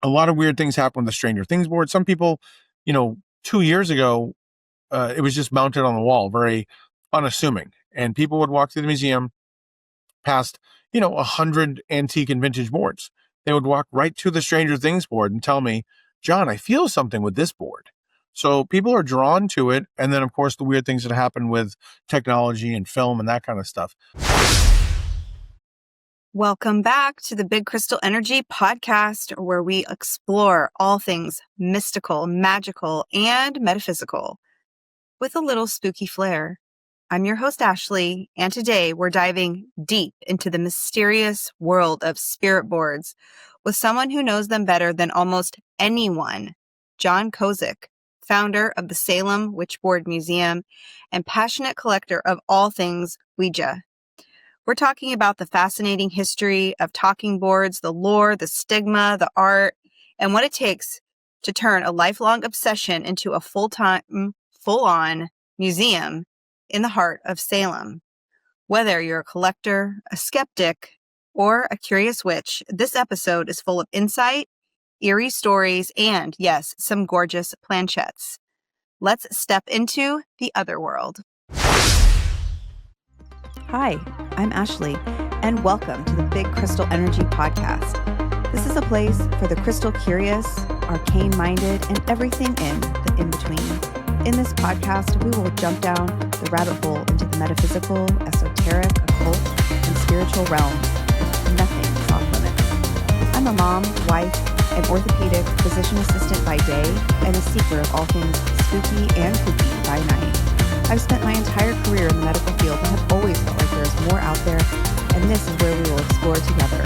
a lot of weird things happen with the Stranger Things board. Some people, 2 years ago, it was just mounted on the wall, very unassuming. And people would walk through the museum past, 100 antique and vintage boards. They would walk right to the Stranger Things board and tell me, John, I feel something with this board. So people are drawn to it. And then, of course, the weird things that happen with technology and film and that kind of stuff. Welcome back to the Big Crystal Energy podcast, where we explore all things mystical, magical, and metaphysical with a little spooky flair. I'm your host, Ashleigh, and today we're diving deep into the mysterious world of spirit boards with someone who knows them better than almost anyone, John Kozik, founder of the Salem Witchboard Museum and passionate collector of all things Ouija. We're talking about the fascinating history of talking boards, the lore, the stigma, the art, and what it takes to turn a lifelong obsession into a full-time, full-on museum in the heart of Salem. Whether you're a collector, a skeptic, or a curious witch, this episode is full of insight, eerie stories, and, yes, some gorgeous planchettes. Let's step into the other world. Hi, I'm Ashleigh, and welcome to the Big Crystal Energy podcast. This is a place for the crystal curious, arcane-minded, and everything in the in-between. In this podcast, we will jump down the rabbit hole into the metaphysical, esoteric, occult, and spiritual realms. Nothing is off limits. I'm a mom, wife, an orthopedic physician assistant by day, and a seeker of all things spooky and kooky by night. I've spent my entire career in the medical field and have always felt like there is more out there, and this is where we will explore together.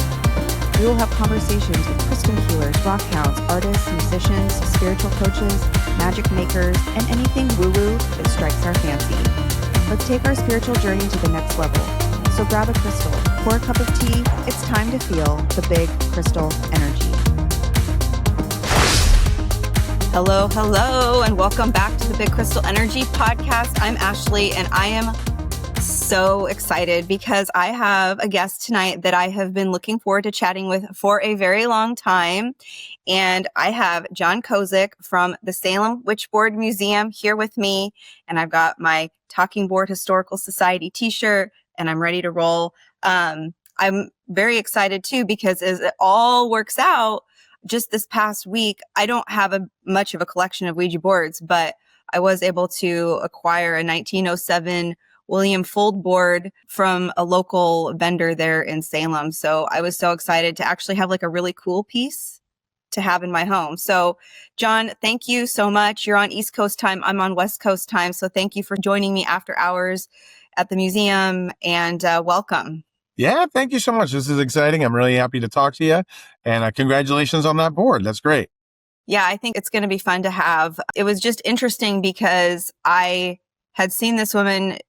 We will have conversations with crystal healers, rock hounds, artists, musicians, spiritual coaches, magic makers, and anything woo-woo that strikes our fancy. Let's take our spiritual journey to the next level. So grab a crystal, pour a cup of tea. It's time to feel the big crystal energy. Hello, and welcome back to the Big Crystal Energy podcast. I'm Ashleigh, and I am so excited because I have a guest tonight that I have been looking forward to chatting with for a very long time. And I have John Kozik from the Salem Witchboard Museum here with me. And I've got my Talking Board Historical Society t-shirt, and I'm ready to roll. I'm very excited too, because as it all works out, just this past week, I don't have much of a collection of Ouija boards, but I was able to acquire a 1907 William Fold board from a local vendor there in Salem. So I was so excited to actually have like a really cool piece to have in my home. So John, thank you so much. You're on East Coast time. I'm on West Coast time. So thank you for joining me after hours at the museum, and welcome. Yeah, thank you so much. This is exciting. I'm really happy to talk to you. And congratulations on that board. That's great. Yeah, I think it's going to be fun to have. It was just interesting because I had seen this woman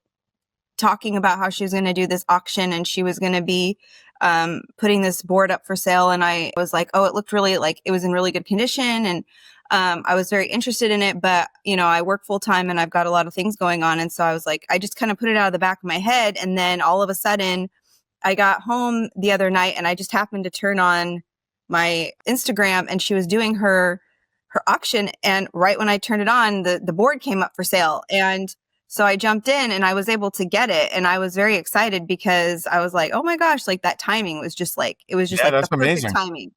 talking about how she was going to do this auction and she was going to be putting this board up for sale. And I was like, oh, it looked really like it was in really good condition. And I was very interested in it. But, I work full time and I've got a lot of things going on. And so I was like, I just kind of put it out of the back of my head. And then all of a sudden, I got home the other night and I just happened to turn on my Instagram and she was doing her auction. And right when I turned it on, the board came up for sale. And so I jumped in and I was able to get it. And I was very excited because I was like, oh my gosh, like that timing was just like, it was just like the perfect amazing timing.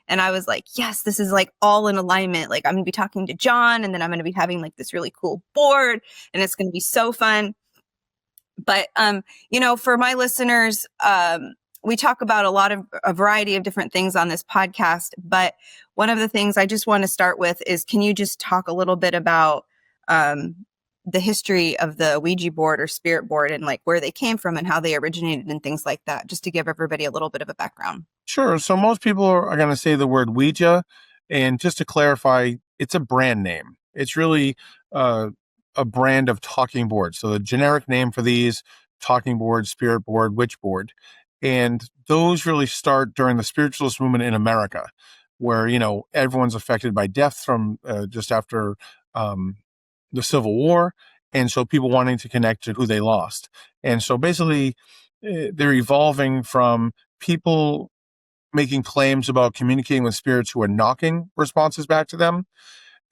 And I was like, yes, this is like all in alignment. Like I'm going to be talking to John and then I'm going to be having like this really cool board and it's going to be so fun. But, for my listeners, we talk about a variety of different things on this podcast. But one of the things I just want to start with is, can you just talk a little bit about the history of the Ouija board or spirit board and like where they came from and how they originated and things like that, just to give everybody a little bit of a background? Sure. So most people are going to say the word Ouija. And just to clarify, it's a brand name. It's really a brand of talking boards. So the generic name for these: talking board, spirit board, witch board. And those really start during the spiritualist movement in America, where, everyone's affected by death from just after the Civil War. And so people wanting to connect to who they lost. And so basically they're evolving from people making claims about communicating with spirits who are knocking responses back to them.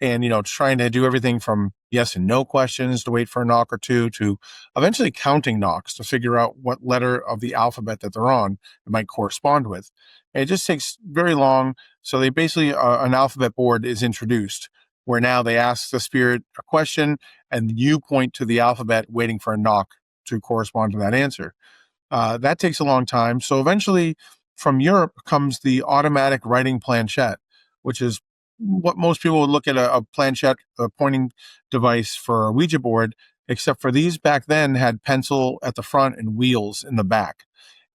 And, trying to do everything from yes and no questions to wait for a knock or two to eventually counting knocks to figure out what letter of the alphabet that they're on it might correspond with. And it just takes very long. So they basically, an alphabet board is introduced where now they ask the spirit a question and you point to the alphabet waiting for a knock to correspond to that answer. That takes a long time. So eventually from Europe comes the automatic writing planchette, which is what most people would look at a planchette, a pointing device for a Ouija board, except for these back then had pencil at the front and wheels in the back.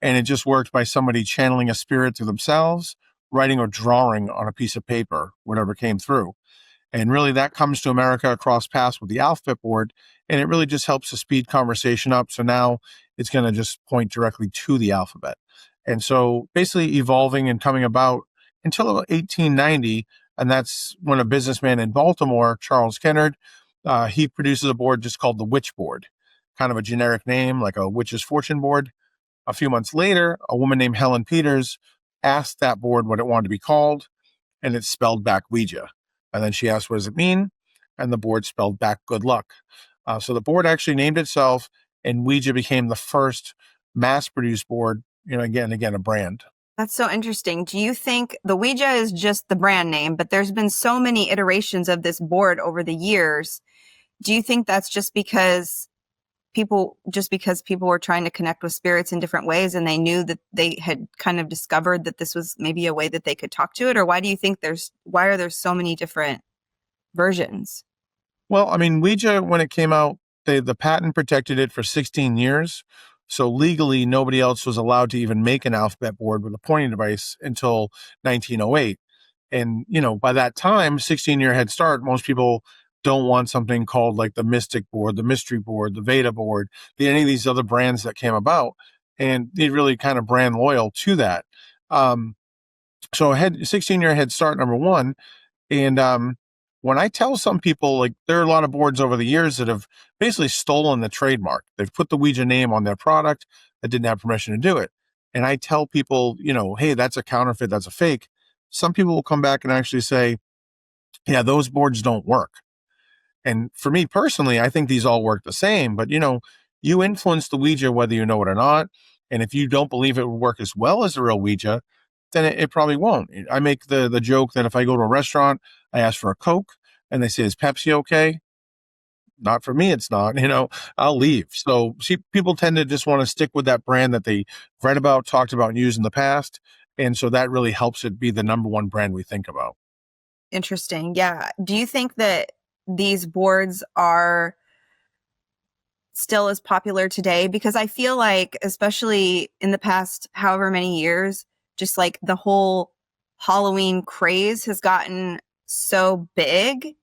And it just worked by somebody channeling a spirit through themselves, writing or drawing on a piece of paper, whatever came through. And really that comes to America across paths with the alphabet board. And it really just helps to speed conversation up. So now it's going to just point directly to the alphabet. And so basically evolving and coming about until 1890. And that's when a businessman in Baltimore, Charles Kennard, he produces a board just called the Witchboard, kind of a generic name, like a witch's fortune board. A few months later, a woman named Helen Peters asked that board what it wanted to be called, and it spelled back Ouija. And then she asked, what does it mean? And the board spelled back good luck. So the board actually named itself, and Ouija became the first mass-produced board, again, a brand. That's so interesting. Do you think the Ouija is just the brand name, but there's been so many iterations of this board over the years? Do you think that's just because people were trying to connect with spirits in different ways and they knew that they had kind of discovered that this was maybe a way that they could talk to it? Or why do you think why are there so many different versions? Well, I mean, Ouija, when it came out, the patent protected it for 16 years. So legally, nobody else was allowed to even make an alphabet board with a pointing device until 1908. And, by that time, 16-year head start, most people don't want something called like the Mystic board, the Mystery board, the Veda board, any of these other brands that came about. And they really kind of brand loyal to that. So 16-year head start, number one. And when I tell some people, like there are a lot of boards over the years that have basically stolen the trademark. They've put the Ouija name on their product that didn't have permission to do it. And I tell people, hey, that's a counterfeit, that's a fake. Some people will come back and actually say, yeah, those boards don't work. And for me personally, I think these all work the same, but you influence the Ouija whether you know it or not. And if you don't believe it will work as well as the real Ouija, then it probably won't. I make the joke that if I go to a restaurant, I ask for a Coke and they say, is Pepsi okay? Not for me, it's not, I'll leave. So people tend to just want to stick with that brand that they read about, talked about, and used in the past. And so that really helps it be the number one brand we think about. Interesting. Yeah. Do you think that these boards are still as popular today? Because I feel like, especially in the past however many years, just like the whole Halloween craze has gotten so big.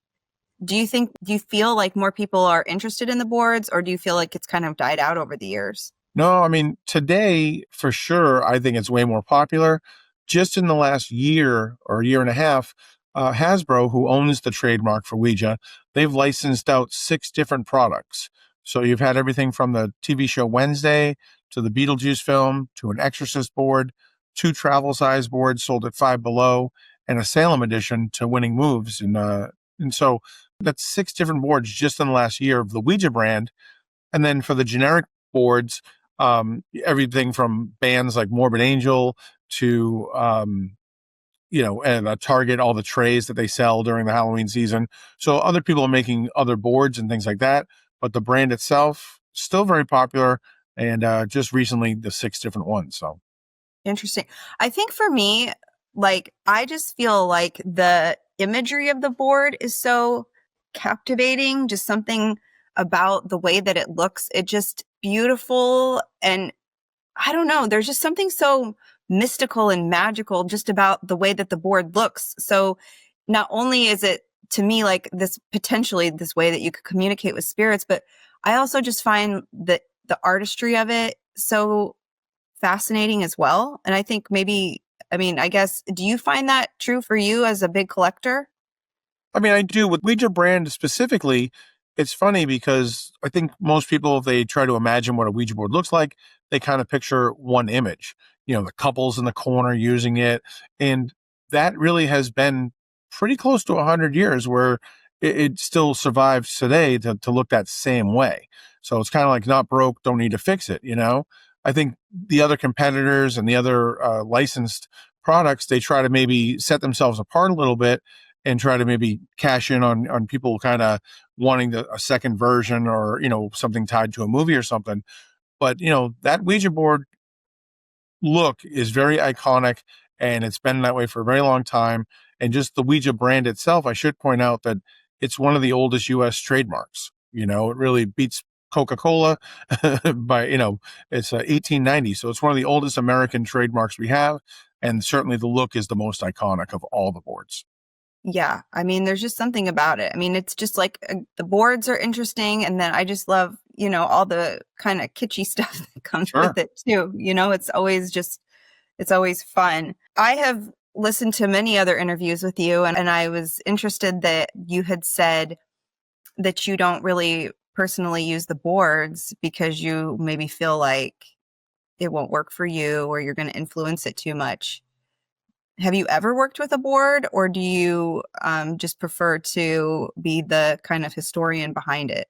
Do you feel like more people are interested in the boards, or do you feel like it's kind of died out over the years? No, I mean, today, for sure, I think it's way more popular. Just in the last year or year and a half, Hasbro, who owns the trademark for Ouija, they've licensed out 6 different products. So you've had everything from the TV show Wednesday to the Beetlejuice film to an Exorcist board, 2 travel size boards sold at Five Below, and a Salem edition to Winning Moves. And so that's 6 different boards just in the last year of the Ouija brand. And then for the generic boards, everything from bands like Morbid Angel to, and Target, all the trays that they sell during the Halloween season. So other people are making other boards and things like that. But the brand itself, still very popular. And just recently, the 6 different ones. So interesting. I think for me, like, I just feel like the imagery of the board is so captivating, just something about the way that it looks. It just beautiful. And I don't know, there's just something so mystical and magical just about the way that the board looks. So not only is it to me like this potentially this way that you could communicate with spirits, but I also just find that the artistry of it so fascinating as well. And I think I guess, do you find that true for you as a big collector? I mean, I do. With Ouija brand specifically, it's funny because I think most people, if they try to imagine what a Ouija board looks like, they kind of picture one image. the couples in the corner using it. And that really has been pretty close to 100 years where it still survives today to look that same way. So it's kind of like not broke, don't need to fix it, I think the other competitors and the other licensed products, they try to maybe set themselves apart a little bit and try to maybe cash in on people kind of wanting a second version or, something tied to a movie or something. But, that Ouija board look is very iconic and it's been that way for a very long time. And just the Ouija brand itself, I should point out that it's one of the oldest US trademarks. It really beats Coca-Cola by, it's 1890. So it's one of the oldest American trademarks we have. And certainly the look is the most iconic of all the boards. Yeah. I mean, there's just something about it. I mean, it's just like the boards are interesting. And then I just love, all the kind of kitschy stuff that comes Sure. with it too. It's always fun. I have listened to many other interviews with you, and I was interested that you had said that you don't really personally use the boards because you maybe feel like it won't work for you or you're going to influence it too much. Have you ever worked with a board, or do you just prefer to be the kind of historian behind it?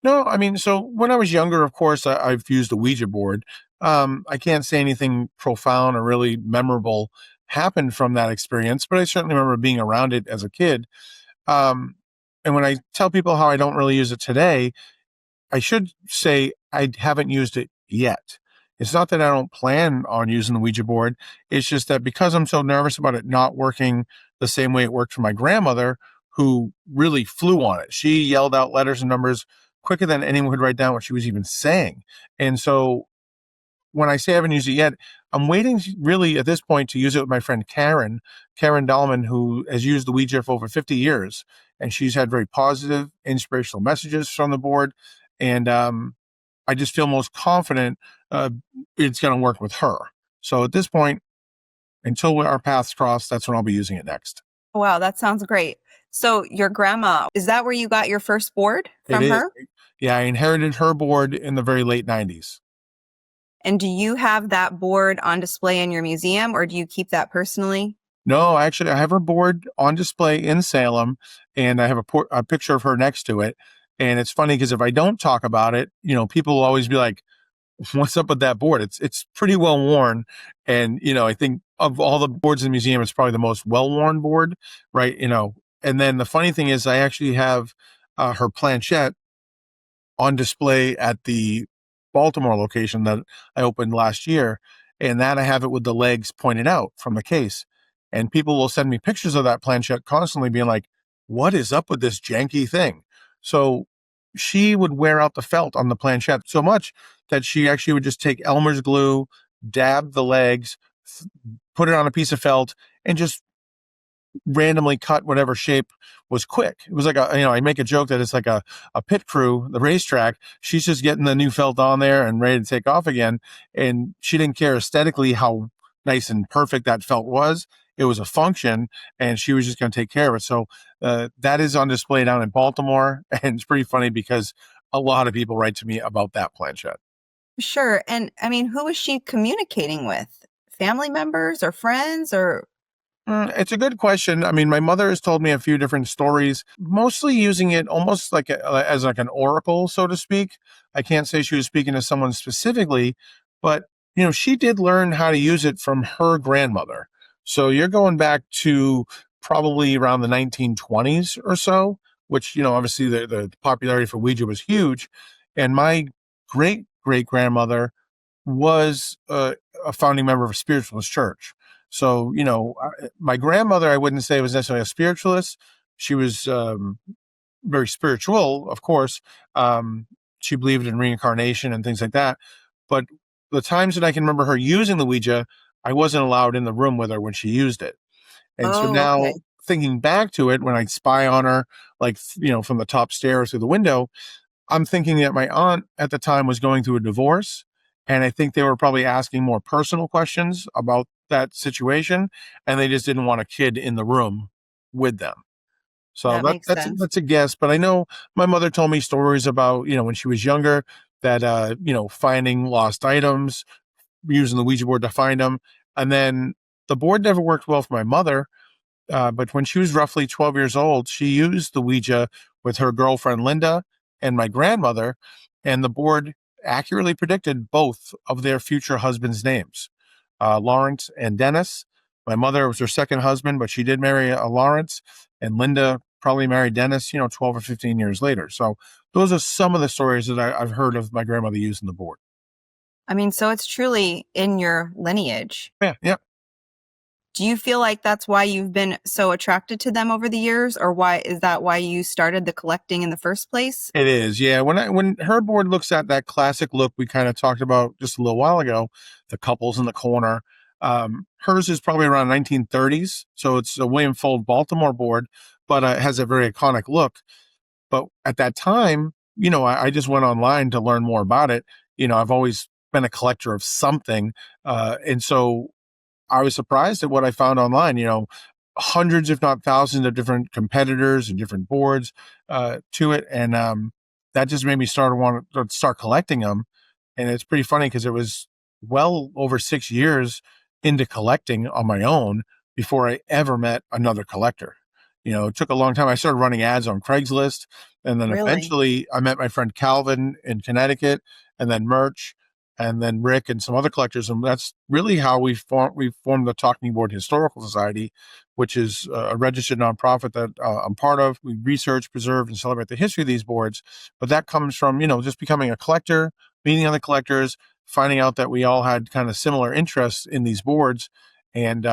No, I mean, so when I was younger, of course, I've used a Ouija board. I can't say anything profound or really memorable happened from that experience, but I certainly remember being around it as a kid. Um, and when I tell people how I don't really use it today, I should say I haven't used it yet. It's not that I don't plan on using the Ouija board. It's just that because I'm so nervous about it not working the same way it worked for my grandmother, who really flew on it. She yelled out letters and numbers quicker than anyone could write down what she was even saying. And so when I say I haven't used it yet, I'm waiting really at this point to use it with my friend Karen Dahlman, who has used the Ouija for over 50 years. And she's had very positive, inspirational messages from the board. And I just feel most confident it's going to work with her. So at this point, until our paths cross, that's when I'll be using it next. Wow, that sounds great. So your grandma, is that where you got your first board from her? Yeah, I inherited her board in the very late 90s. And do you have that board on display in your museum, or do you keep that personally? No, actually, I have her board on display in Salem, and I have a picture of her next to it. And it's funny because if I don't talk about it, people will always be like, "What's up with that board?" It's pretty well worn, and I think of all the boards in the museum, it's probably the most well worn board, right? And then the funny thing is, I actually have her planchette on display at the Baltimore location that I opened last year. And that I have it with the legs pointed out from the case. And people will send me pictures of that planchette constantly being like, what is up with this janky thing? So she would wear out the felt on the planchette so much that she actually would just take Elmer's glue, dab the legs, put it on a piece of felt, and just randomly cut whatever shape was quick. It was like I make a joke that it's like a pit crew, the racetrack. She's just getting the new felt on there and ready to take off again. And she didn't care aesthetically how nice and perfect that felt was. It was a function, and she was just going to take care of it. So that is on display down in Baltimore. And it's pretty funny because a lot of people write to me about that planchette. Sure. And I mean, who is she communicating with? Family members or friends or? It's a good question. I mean, my mother has told me a few different stories, mostly using it almost like as like an oracle, so to speak. I can't say she was speaking to someone specifically, but she did learn how to use it from her grandmother. So you're going back to probably around the 1920s or so, which obviously the popularity for Ouija was huge. And my great great grandmother was a founding member of a spiritualist church. So, my grandmother, I wouldn't say was necessarily a spiritualist. She was very spiritual, of course. She believed in reincarnation and things like that. But the times that I can remember her using the Ouija, I wasn't allowed in the room with her when she used it. And so Oh, now okay. thinking back to it, when I spy on her, like, from the top stairs through the window, I'm thinking that my aunt at the time was going through a divorce. And I think they were probably asking more personal questions about that situation. And they just didn't want a kid in the room with them. So That makes sense. that's a guess. But I know my mother told me stories about, when she was younger that, finding lost items, using the Ouija board to find them. And then the board never worked well for my mother. But when she was roughly 12 years old, she used the Ouija with her girlfriend Linda and my grandmother, and the board accurately predicted both of their future husbands' names, Lawrence and Dennis. My mother was her second husband, but she did marry a Lawrence, and Linda probably married Dennis, 12 or 15 years later. So those are some of the stories that I've heard of my grandmother using the board. I mean, so it's truly in your lineage. Yeah. Do you feel like that's why you've been so attracted to them over the years, or why you started the collecting in the first place? It is, yeah. When her board looks at that classic look we kind of talked about just a little while ago, the couples in the corner, hers is probably around 1930s, so it's a William Fold Baltimore board, but it has a very iconic look. But at that time, I just went online to learn more about it. I've always been a collector of something, and so I was surprised at what I found online, hundreds, if not thousands of different competitors and different boards to it. And that just made me want to start collecting them. And it's pretty funny because it was well over 6 years into collecting on my own before I ever met another collector. It took a long time. I started running ads on Craigslist. And then Really? eventually I met my friend Calvin in Connecticut, and then Merch, and then Rick and some other collectors. And that's really how we formed the Talking Board Historical Society, which is a registered nonprofit that I'm part of. We research, preserve, and celebrate the history of these boards. But that comes from, just becoming a collector, meeting other collectors, finding out that we all had kind of similar interests in these boards. And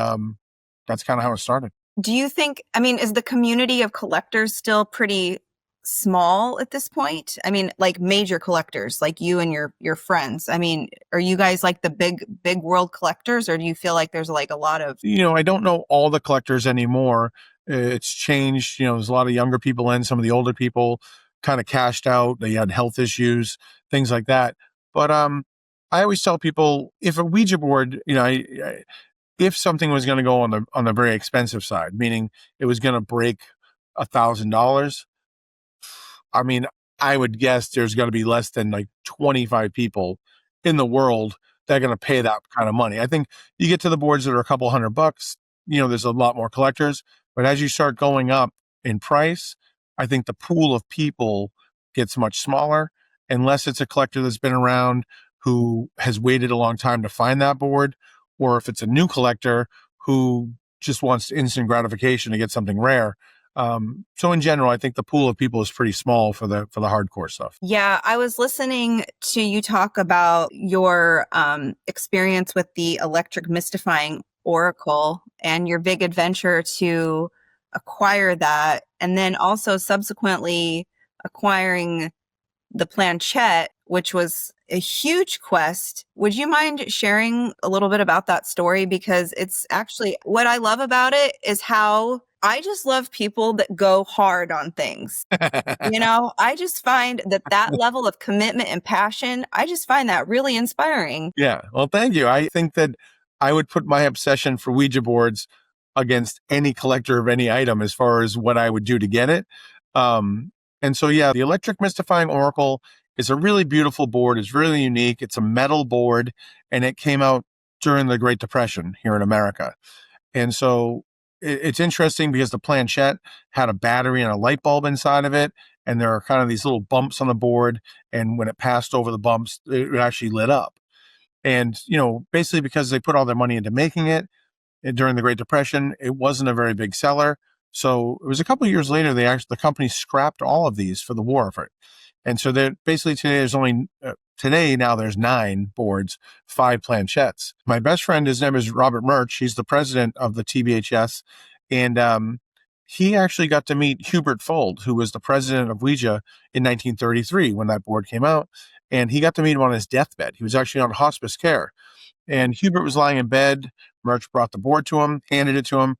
that's kind of how it started. Do you think, is the community of collectors still pretty small at this point? Like major collectors, like you and your friends. Are you guys like the big world collectors, or do you feel like there's like a lot of... I don't know all the collectors anymore. It's changed. There's a lot of younger people in, some of the older people kind of cashed out. They had health issues, things like that. But I always tell people, if a Ouija board, if something was going to go on the very expensive side, meaning it was going to break $1,000, I would guess there's going to be less than like 25 people in the world that are going to pay that kind of money. I think you get to the boards that are a couple $100, there's a lot more collectors. But as you start going up in price, I think the pool of people gets much smaller, unless it's a collector that's been around who has waited a long time to find that board, or if it's a new collector who just wants instant gratification to get something rare. So in general, I think the pool of people is pretty small for the hardcore stuff. Yeah, I was listening to you talk about your experience with the Electric Mystifying Oracle and your big adventure to acquire that, and then also subsequently acquiring the Planchette, which was a huge quest. Would you mind sharing a little bit about that story? Because it's actually, what I love about it is how I just love people that go hard on things. I just find that level of commitment and passion, I just find that really inspiring. Yeah. Well, thank you. I think that I would put my obsession for Ouija boards against any collector of any item as far as what I would do to get it. And so, yeah, the Electric Mystifying Oracle is a really beautiful board. It's really unique. It's a metal board, and it came out during the Great Depression here in America. And so it's interesting because the Planchette had a battery and a light bulb inside of it, and there are kind of these little bumps on the board. And when it passed over the bumps, it actually lit up. And, basically because they put all their money into making it during the Great Depression, it wasn't a very big seller. So it was a couple of years later, the company scrapped all of these for the war effort. And so basically today now there's 9 boards, 5 planchettes. My best friend, his name is Robert Murch. He's the president of the TBHS. And he actually got to meet Hubert Fold, who was the president of Ouija in 1933 when that board came out. And he got to meet him on his deathbed. He was actually on hospice care. And Hubert was lying in bed. Murch brought the board to him, handed it to him.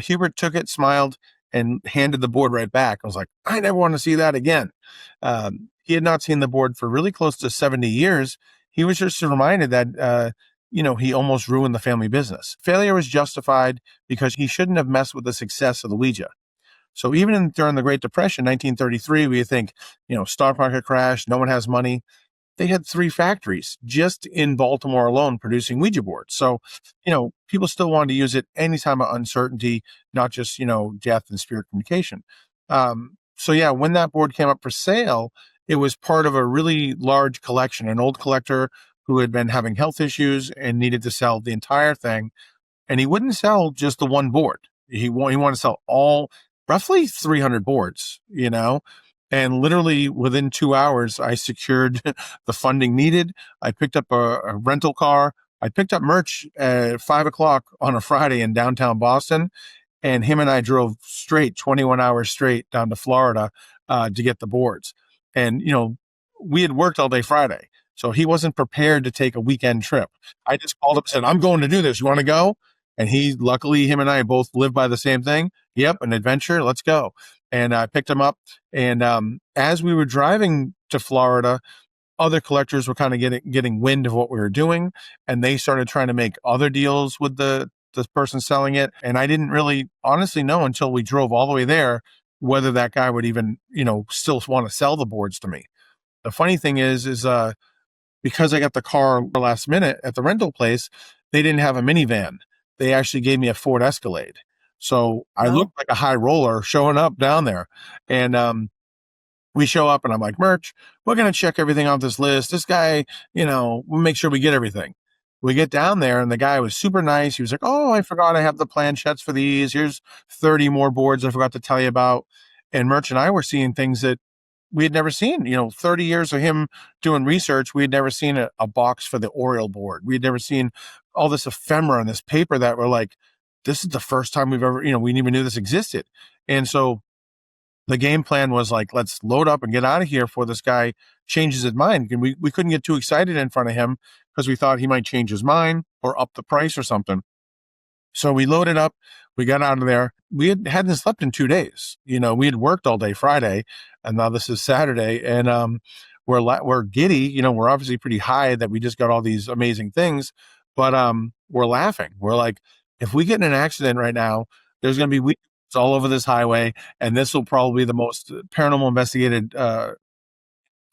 Hubert took it, smiled, and handed the board right back. I was like, I never want to see that again. He had not seen the board for really close to 70 years. He was just reminded that, he almost ruined the family business. Failure was justified because he shouldn't have messed with the success of the Ouija. So even during the Great Depression, 1933, we think, stock market crash, no one has money. they had 3 factories just in Baltimore alone producing Ouija boards. So, people still wanted to use it any time of uncertainty, not just, death and spirit communication. So yeah, when that board came up for sale, it was part of a really large collection, an old collector who had been having health issues and needed to sell the entire thing. And he wouldn't sell just the one board. He wanted to sell all roughly 300 boards, and literally within 2 hours, I secured the funding needed. I picked up a rental car. I picked up merch at 5 o'clock on a Friday in downtown Boston. And him and I drove straight 21 hours straight down to Florida to get the boards. And, we had worked all day Friday. So he wasn't prepared to take a weekend trip. I just called up and said, I'm going to do this. You want to go? And luckily, him and I both live by the same thing. Yep, an adventure. Let's go. And I picked him up. And as we were driving to Florida, other collectors were kind of getting wind of what we were doing. And they started trying to make other deals with the person selling it. And I didn't really honestly know until we drove all the way there whether that guy would even, still want to sell the boards to me. The funny thing is because I got the car last minute at the rental place, they didn't have a minivan. They actually gave me a Ford Escalade. So I looked like a high roller showing up down there. And we show up and I'm like, Merch, we're going to check everything off this list. This guy, we'll make sure we get everything. We get down there and the guy was super nice. He was like, oh, I forgot I have the planchettes for these. Here's 30 more boards I forgot to tell you about. And Merch and I were seeing things that we had never seen. 30 years of him doing research, we had never seen a box for the Oriole board. We had never seen all this ephemera and this paper that we're like, this is the first time we've ever, we didn't even knew this existed. And so the game plan was like, let's load up and get out of here before this guy changes his mind. And we couldn't get too excited in front of him because we thought he might change his mind or up the price or something. So we loaded up, we got out of there. We hadn't slept in 2 days. We had worked all day Friday, and now this is Saturday, and we're giddy. We're obviously pretty high that we just got all these amazing things, but we're laughing. We're like, if we get in an accident right now, there's going to be weeds all over this highway, and this will probably be the most paranormal investigated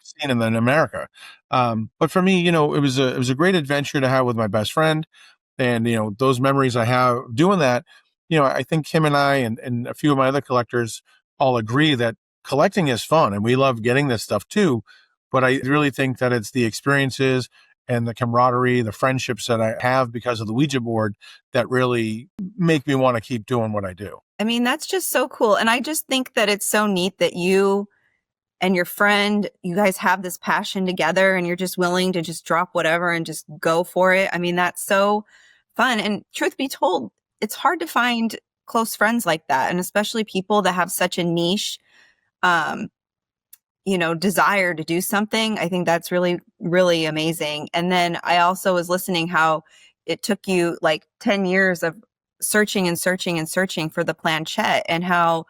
scene in America. But for me, it was a great adventure to have with my best friend. And, those memories I have doing that, I think him and I and a few of my other collectors all agree that collecting is fun and we love getting this stuff too. But I really think that it's the experiences and the camaraderie, the friendships that I have because of the Ouija board that really make me want to keep doing what I do. I mean, that's just so cool. And I just think that it's so neat that you and your friend, you guys have this passion together and you're just willing to just drop whatever and just go for it. I mean, that's so fun. And truth be told, it's hard to find close friends like that. And especially people that have such a niche, desire to do something. I think that's really, really amazing. And then I also was listening how it took you like 10 years of searching and searching and searching for the planchette, and how,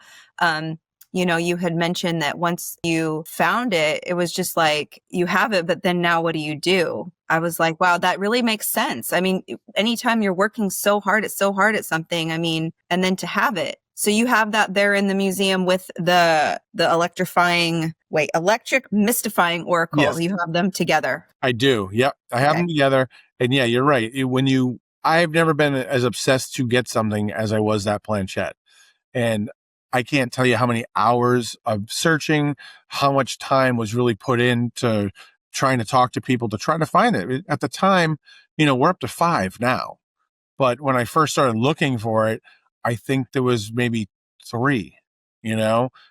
you had mentioned that once you found it, it was just like, you have it, but then now what do you do? I was like, wow, that really makes sense. I mean, anytime you're working so hard at something, I mean, and then to have it. So you have that there in the museum with the Electric Mystifying Oracle. Yes. You have them together. I do. Yep. I have them together. And yeah, you're right. I've never been as obsessed to get something as I was that planchette. And I can't tell you how many hours of searching, how much time was really put into trying to talk to people to try to find it. At the time, we're up to 5 now. But when I first started looking for it, I think there was maybe 3,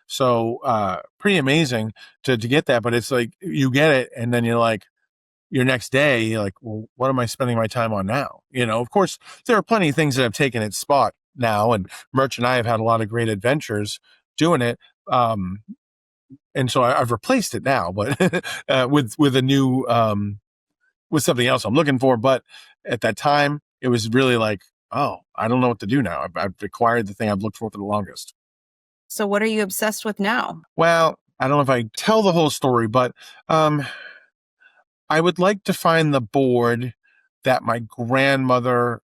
So pretty amazing to get that. But it's like you get it and then you're like, your next day, you're like, well, what am I spending my time on now? Of course, there are plenty of things that have taken its spot now, and Merch and I have had a lot of great adventures doing it. And so I've replaced it now, but with a new, with something else I'm looking for. But at that time, it was really like, oh, I don't know what to do now. I've acquired the thing I've looked for the longest. So what are you obsessed with now? Well, I don't know if I tell the whole story, but I would like to find the board that my grandmother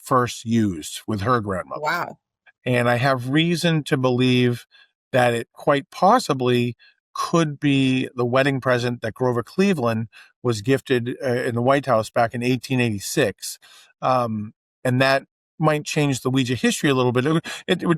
first used with her grandmother. Wow. And I have reason to believe that it quite possibly could be the wedding present that Grover Cleveland was gifted in the White House back in 1886. And that might change the Ouija history a little bit.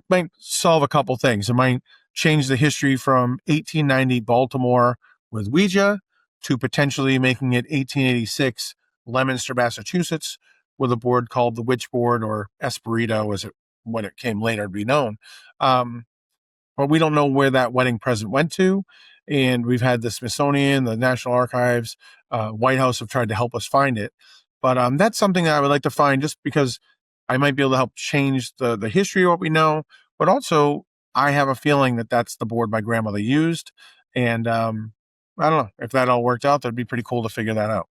Might solve a couple things. It might change the history from 1890 Baltimore with Ouija to potentially making it 1886 Leominster, Massachusetts, with a board called the Witchboard, or Espirito, as when it came later to be known. But we don't know where that wedding present went to. And we've had the Smithsonian, the National Archives, White House have tried to help us find it. But that's something that I would like to find, just because I might be able to help change the history of what we know. But also, I have a feeling that that's the board my grandmother used. And I don't know if that all worked out. That'd be pretty cool to figure that out.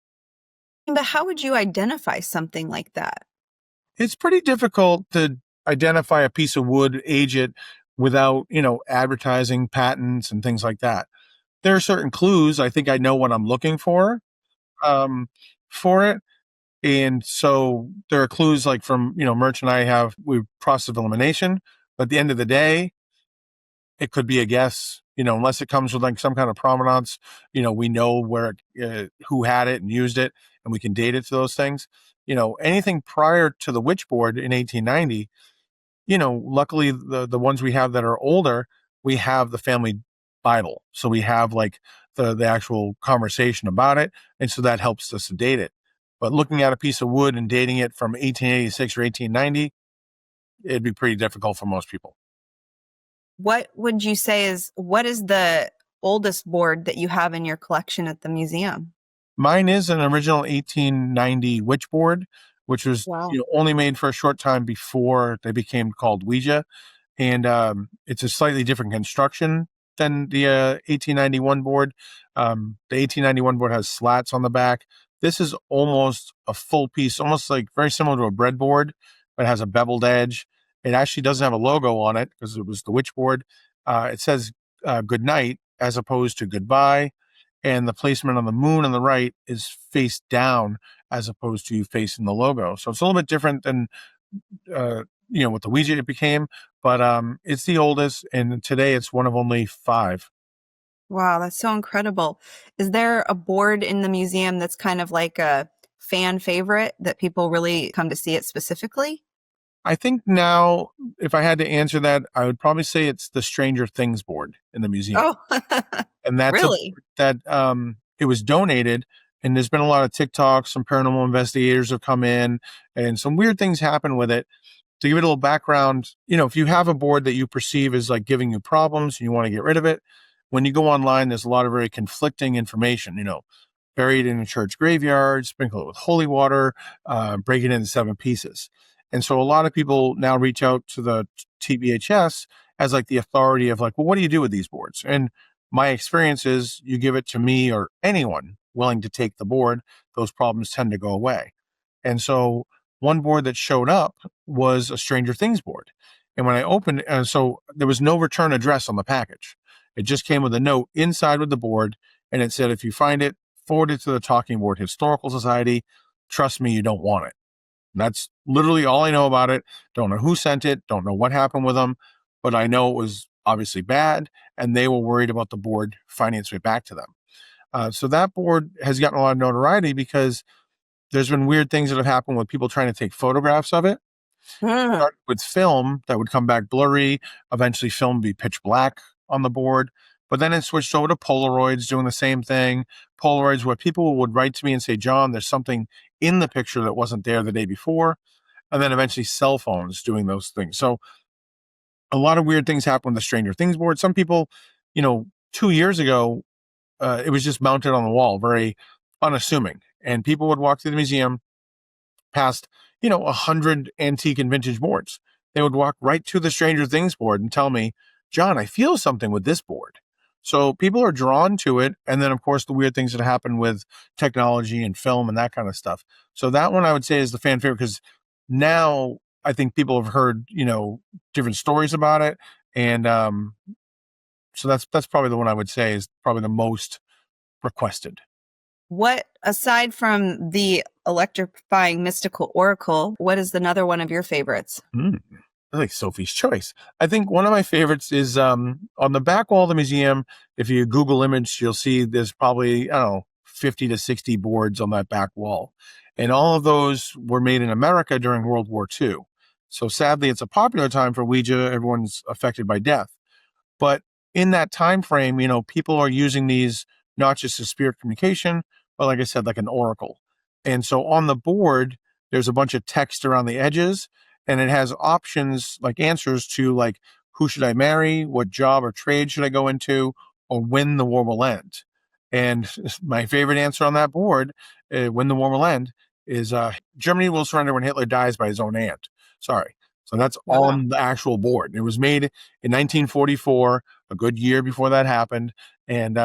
But how would you identify something like that? It's pretty difficult to identify a piece of wood, age it, without, advertising, patents, and things like that. There are certain clues. I think I know what I'm looking um, for it. And so there are clues like from, Merch and we process of elimination. But at the end of the day, it could be a guess, unless it comes with like some kind of provenance, we know where, who had it and used it, and we can date it to those things. Anything prior to the Witchboard in 1890, luckily the ones we have that are older, we have the family Bible. So we have like the actual conversation about it. And so that helps us to date it. But looking at a piece of wood and dating it from 1886 or 1890, it'd be pretty difficult for most people. What would you say what is the oldest board that you have in your collection at the museum? Mine is an original 1890 Witchboard, which was Wow. only made for a short time before they became called Ouija. And it's a slightly different construction than the 1891 board. The 1891 board has slats on the back. This is almost a full piece, almost like very similar to a breadboard, but it has a beveled edge. It actually doesn't have a logo on it because it was the Witchboard. It says good night as opposed to goodbye. And the placement on the moon on the right is face down as opposed to facing the logo. So it's a little bit different than with the Ouija it became, but it's the oldest, and today it's one of only 5. Wow, that's so incredible. Is there a board in the museum that's kind of like a fan favorite that people really come to see it specifically? I think now, if I had to answer that, I would probably say it's the Stranger Things board in the museum. Oh, And that's really? it was donated, and there's been a lot of TikToks, some paranormal investigators have come in, and some weird things happen with it. To give it a little background, if you have a board that you perceive as like giving you problems and you want to get rid of it, when you go online, there's a lot of very conflicting information, buried in a church graveyard, sprinkle it with holy water, break it into 7 pieces. And so a lot of people now reach out to the TBHS as like the authority of like, well, what do you do with these boards? And my experience is you give it to me or anyone willing to take the board, those problems tend to go away. And so one board that showed up was a Stranger Things board. And when I opened, so there was no return address on the package. It just came with a note inside with the board. And it said, if you find it, forward it to the Talking Board Historical Society. Trust me, you don't want it. And that's literally all I know about it. Don't know who sent it. Don't know what happened with them. But I know it was obviously bad. And they were worried about the board finding its way back to them. So that board has gotten a lot of notoriety because there's been weird things that have happened with people trying to take photographs of it. Started with film that would come back blurry. Eventually, film would be pitch black on the board. But then it switched over to Polaroids doing the same thing. Polaroids where people would write to me and say, John, there's something in the picture that wasn't there the day before. And then eventually cell phones doing those things. So a lot of weird things happen with the Stranger Things board. Some people, 2 years ago, it was just mounted on the wall, very unassuming. And people would walk through the museum past, 100 antique and vintage boards. They would walk right to the Stranger Things board and tell me, John, I feel something with this board. So people are drawn to it. And then, of course, the weird things that happen with technology and film and that kind of stuff. So that one I would say is the fan favorite because now I think people have heard, different stories about it. And so that's probably the one I would say is probably the most requested. What, aside from the electrifying mystical oracle, what is another one of your favorites? like Sophie's Choice. I think one of my favorites is on the back wall of the museum. If you Google image, you'll see there's probably, I don't know, 50 to 60 boards on that back wall. And all of those were made in America during World War II. So sadly, it's a popular time for Ouija. Everyone's affected by death. But in that time frame, people are using these not just as spirit communication, but like I said, like an oracle. And so on the board, there's a bunch of text around the edges, and it has options like answers to like who should I marry, what job or trade should I go into, or when the war will end. And my favorite answer on that board, when the war will end, is Germany will surrender when Hitler dies by his own aunt. Sorry. So that's on the actual board. It was made in 1944, a good year before that happened. And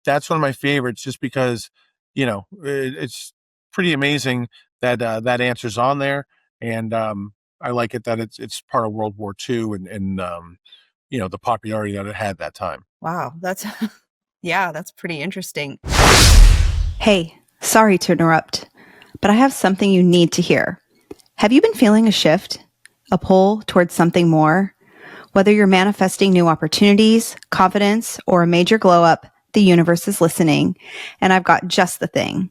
that's one of my favorites just because, it's pretty amazing that that answer's on there. And I like it that it's part of World War II and the popularity that it had that time. Wow, that's that's pretty interesting. Hey, sorry to interrupt, but I have something you need to hear. Have you been feeling a shift, a pull towards something more? Whether you're manifesting new opportunities, confidence, or a major glow up, the universe is listening, and I've got just the thing.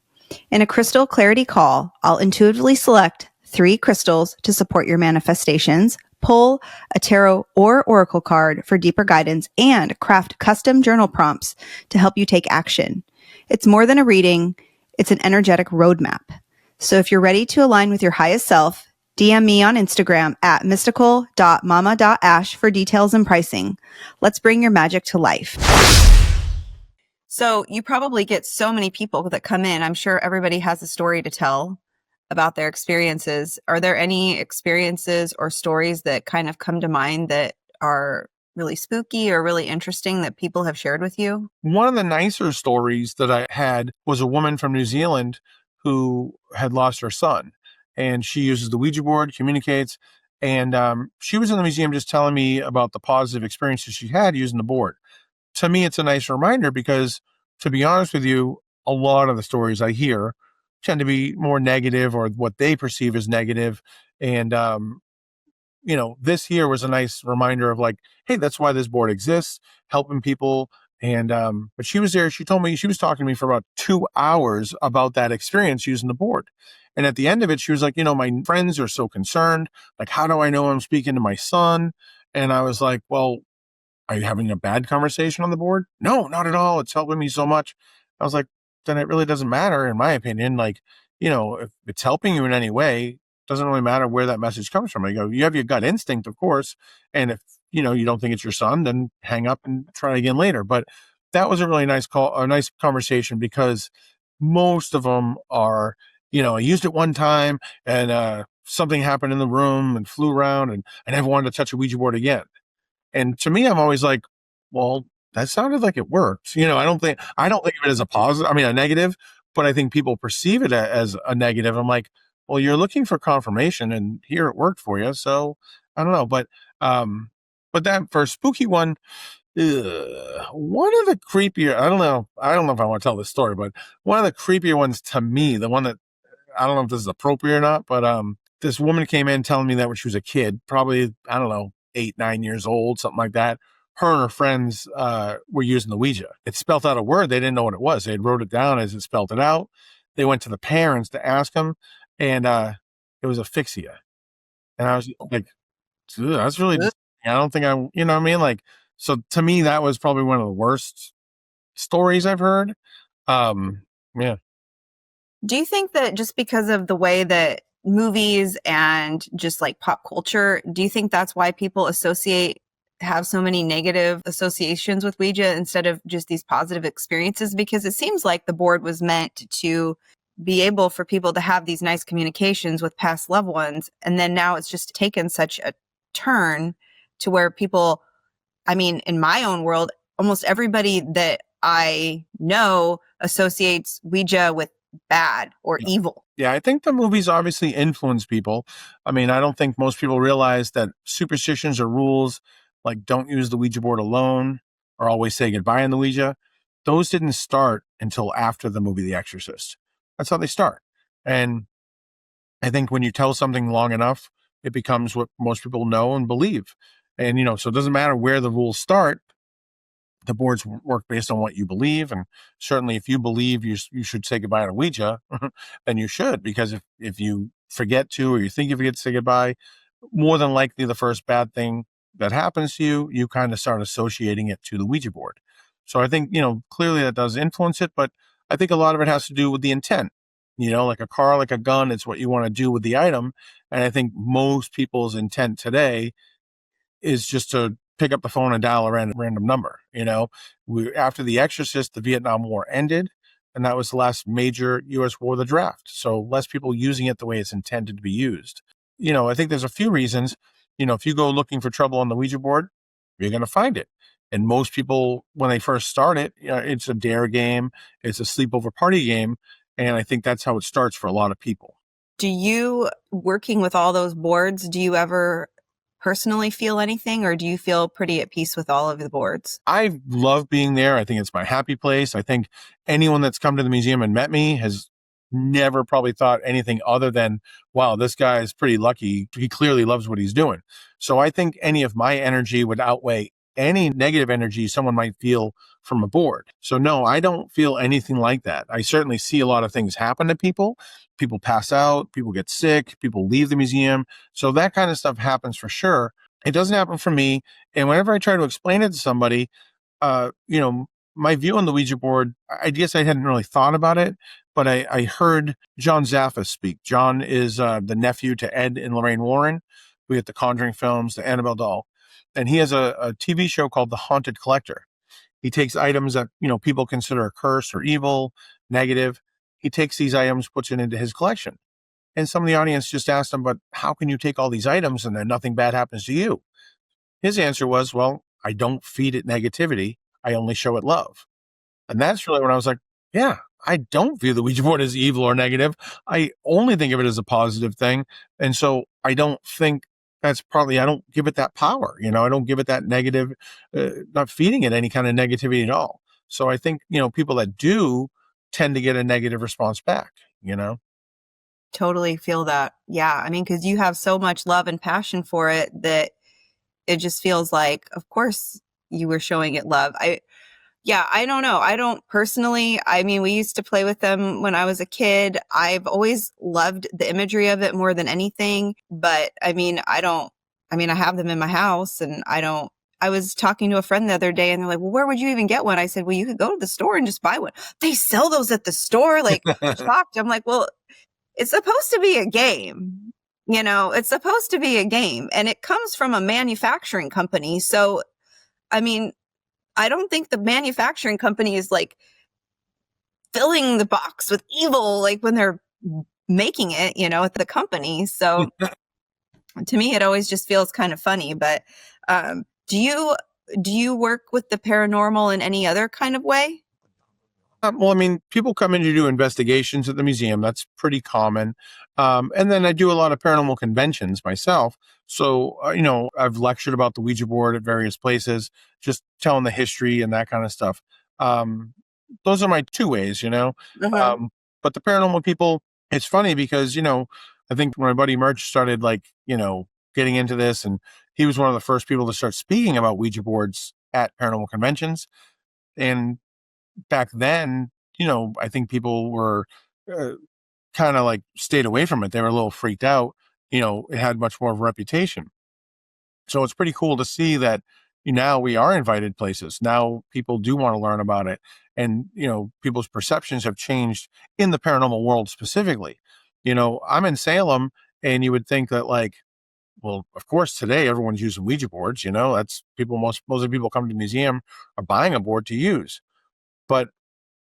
In a crystal clarity call, I'll intuitively select 3 crystals to support your manifestations, pull a tarot or oracle card for deeper guidance, and craft custom journal prompts to help you take action. It's more than a reading, it's an energetic roadmap. So if you're ready to align with your highest self, DM me on Instagram at mystical.mama.ash for details and pricing. Let's bring your magic to life. So you probably get so many people that come in. I'm sure everybody has a story to tell about their experiences. Are there any experiences or stories that kind of come to mind that are really spooky or really interesting that people have shared with you? One of the nicer stories that I had was a woman from New Zealand who had lost her son. And she uses the Ouija board, communicates. And she was in the museum just telling me about the positive experiences she had using the board. To me, it's a nice reminder because, to be honest with you, a lot of the stories I hear tend to be more negative or what they perceive as negative. And, this here was a nice reminder of like, hey, that's why this board exists, helping people. And, but she was there. She told me she was talking to me for about 2 hours about that experience using the board. And at the end of it, she was like, my friends are so concerned. Like, how do I know I'm speaking to my son? And I was like, well, are you having a bad conversation on the board? No, not at all. It's helping me so much. I was like, then it really doesn't matter, in my opinion. Like, if it's helping you in any way, it doesn't really matter where that message comes from. I go, you have your gut instinct, of course. And if, you don't think it's your son, then hang up and try again later. But that was a really nice call, a nice conversation, because most of them are, I used it one time and something happened in the room and flew around and I never wanted to touch a Ouija board again. And to me, I'm always like, well, that sounded like it worked. I don't think of it as a positive, a negative, but I think people perceive it as a negative. I'm like, well, you're looking for confirmation and here it worked for you. So I don't know. But that for a spooky one, one of the creepier, I don't know if I want to tell this story, but one of the creepier ones to me, the one that I don't know if this is appropriate or not, but this woman came in telling me that when she was a kid, probably, I don't know, 8, 9 years old, something like that. Her and her friends were using the Ouija. It spelled out a word. They didn't know what it was. They had wrote it down as it spelled it out. They went to the parents to ask them, and it was asphyxia. And I was like, that's really, I don't think you know what I mean? Like, so to me, that was probably one of the worst stories I've heard. Yeah. Do you think that just because of the way that movies and just like pop culture, do you think that's why people have so many negative associations with Ouija instead of just these positive experiences? Because it seems like the board was meant to be able for people to have these nice communications with past loved ones. And then now it's just taken such a turn to where people, in my own world, almost everybody that I know associates Ouija with bad or evil. Yeah, I think the movies obviously influence people. I don't think most people realize that superstitions or rules like don't use the Ouija board alone or always say goodbye on the Ouija, those didn't start until after the movie The Exorcist. That's how they start. And I think when you tell something long enough, it becomes what most people know and believe. And, so it doesn't matter where the rules start. The boards work based on what you believe. And certainly if you believe you should say goodbye to Ouija, then you should, because if you forget to, or you think you forget to say goodbye, more than likely the first bad thing that happens to you, you kind of start associating it to the Ouija board. So I think, clearly that does influence it, but I think a lot of it has to do with the intent. Like a car, like a gun, it's what you want to do with the item. And I think most people's intent today is just to pick up the phone and dial a random number. After The Exorcist, the Vietnam War ended, and that was the last major U.S. war, the draft. So less people using it the way it's intended to be used. I think there's a few reasons. If you go looking for trouble on the Ouija board, you're going to find it. And most people, when they first start it, it's a dare game, it's a sleepover party game. And I think that's how it starts for a lot of people. Do you, working with all those boards, do you ever personally feel anything, or do you feel pretty at peace with all of the boards? I love being there. I think it's my happy place. I think anyone that's come to the museum and met me has never probably thought anything other than, wow, this guy is pretty lucky. He clearly loves what he's doing. So I think any of my energy would outweigh any negative energy someone might feel from a board. So no, I don't feel anything like that. I certainly see a lot of things happen to people. People pass out, people get sick, people leave the museum. So that kind of stuff happens for sure. It doesn't happen for me. And whenever I try to explain it to somebody, my view on the Ouija board, I guess I hadn't really thought about it, but I heard John Zaffa speak. John is the nephew to Ed and Lorraine Warren. We get the Conjuring films, the Annabelle doll. And he has a TV show called The Haunted Collector. He takes items that, people consider a curse or evil, negative. He takes these items, puts it into his collection. And some of the audience just asked him, but how can you take all these items and then nothing bad happens to you? His answer was, well, I don't feed it negativity. I only show it love. And that's really when I was like, yeah, I don't view the Ouija board as evil or negative. I only think of it as a positive thing. And so I don't think I don't give it that power. I don't give it that negative, not feeding it any kind of negativity at all. So I think, people that do tend to get a negative response back, Totally feel that. Yeah. I mean, because you have so much love and passion for it that it just feels like, of course, you were showing it love. I don't know. I don't personally. I mean, we used to play with them when I was a kid. I've always loved the imagery of it more than anything. But I have them in my house, and I was talking to a friend the other day, and they're like, well, where would you even get one? I said, well, you could go to the store and just buy one. They sell those at the store, like shocked. I'm like, well, it's supposed to be a game. It's supposed to be a game, and it comes from a manufacturing company. So, I mean, I don't think the manufacturing company is like filling the box with evil, like when they're making it, at the company. So to me, it always just feels kind of funny. But do you work with the paranormal in any other kind of way? Well, I mean, people come in to do investigations at the museum. That's pretty common. And then I do a lot of paranormal conventions myself. So, I've lectured about the Ouija board at various places, just telling the history and that kind of stuff. Those are my two ways, Uh-huh. But the paranormal people, it's funny because, I think my buddy Merch started getting into this, and he was one of the first people to start speaking about Ouija boards at paranormal conventions. And back then, I think people were kind of stayed away from it. They were a little freaked out. It had much more of a reputation. So it's pretty cool to see that now we are invited places. Now people do want to learn about it. And, people's perceptions have changed in the paranormal world specifically. I'm in Salem, and you would think that well, of course, today everyone's using Ouija boards. That's most of the people come to the museum are buying a board to use. But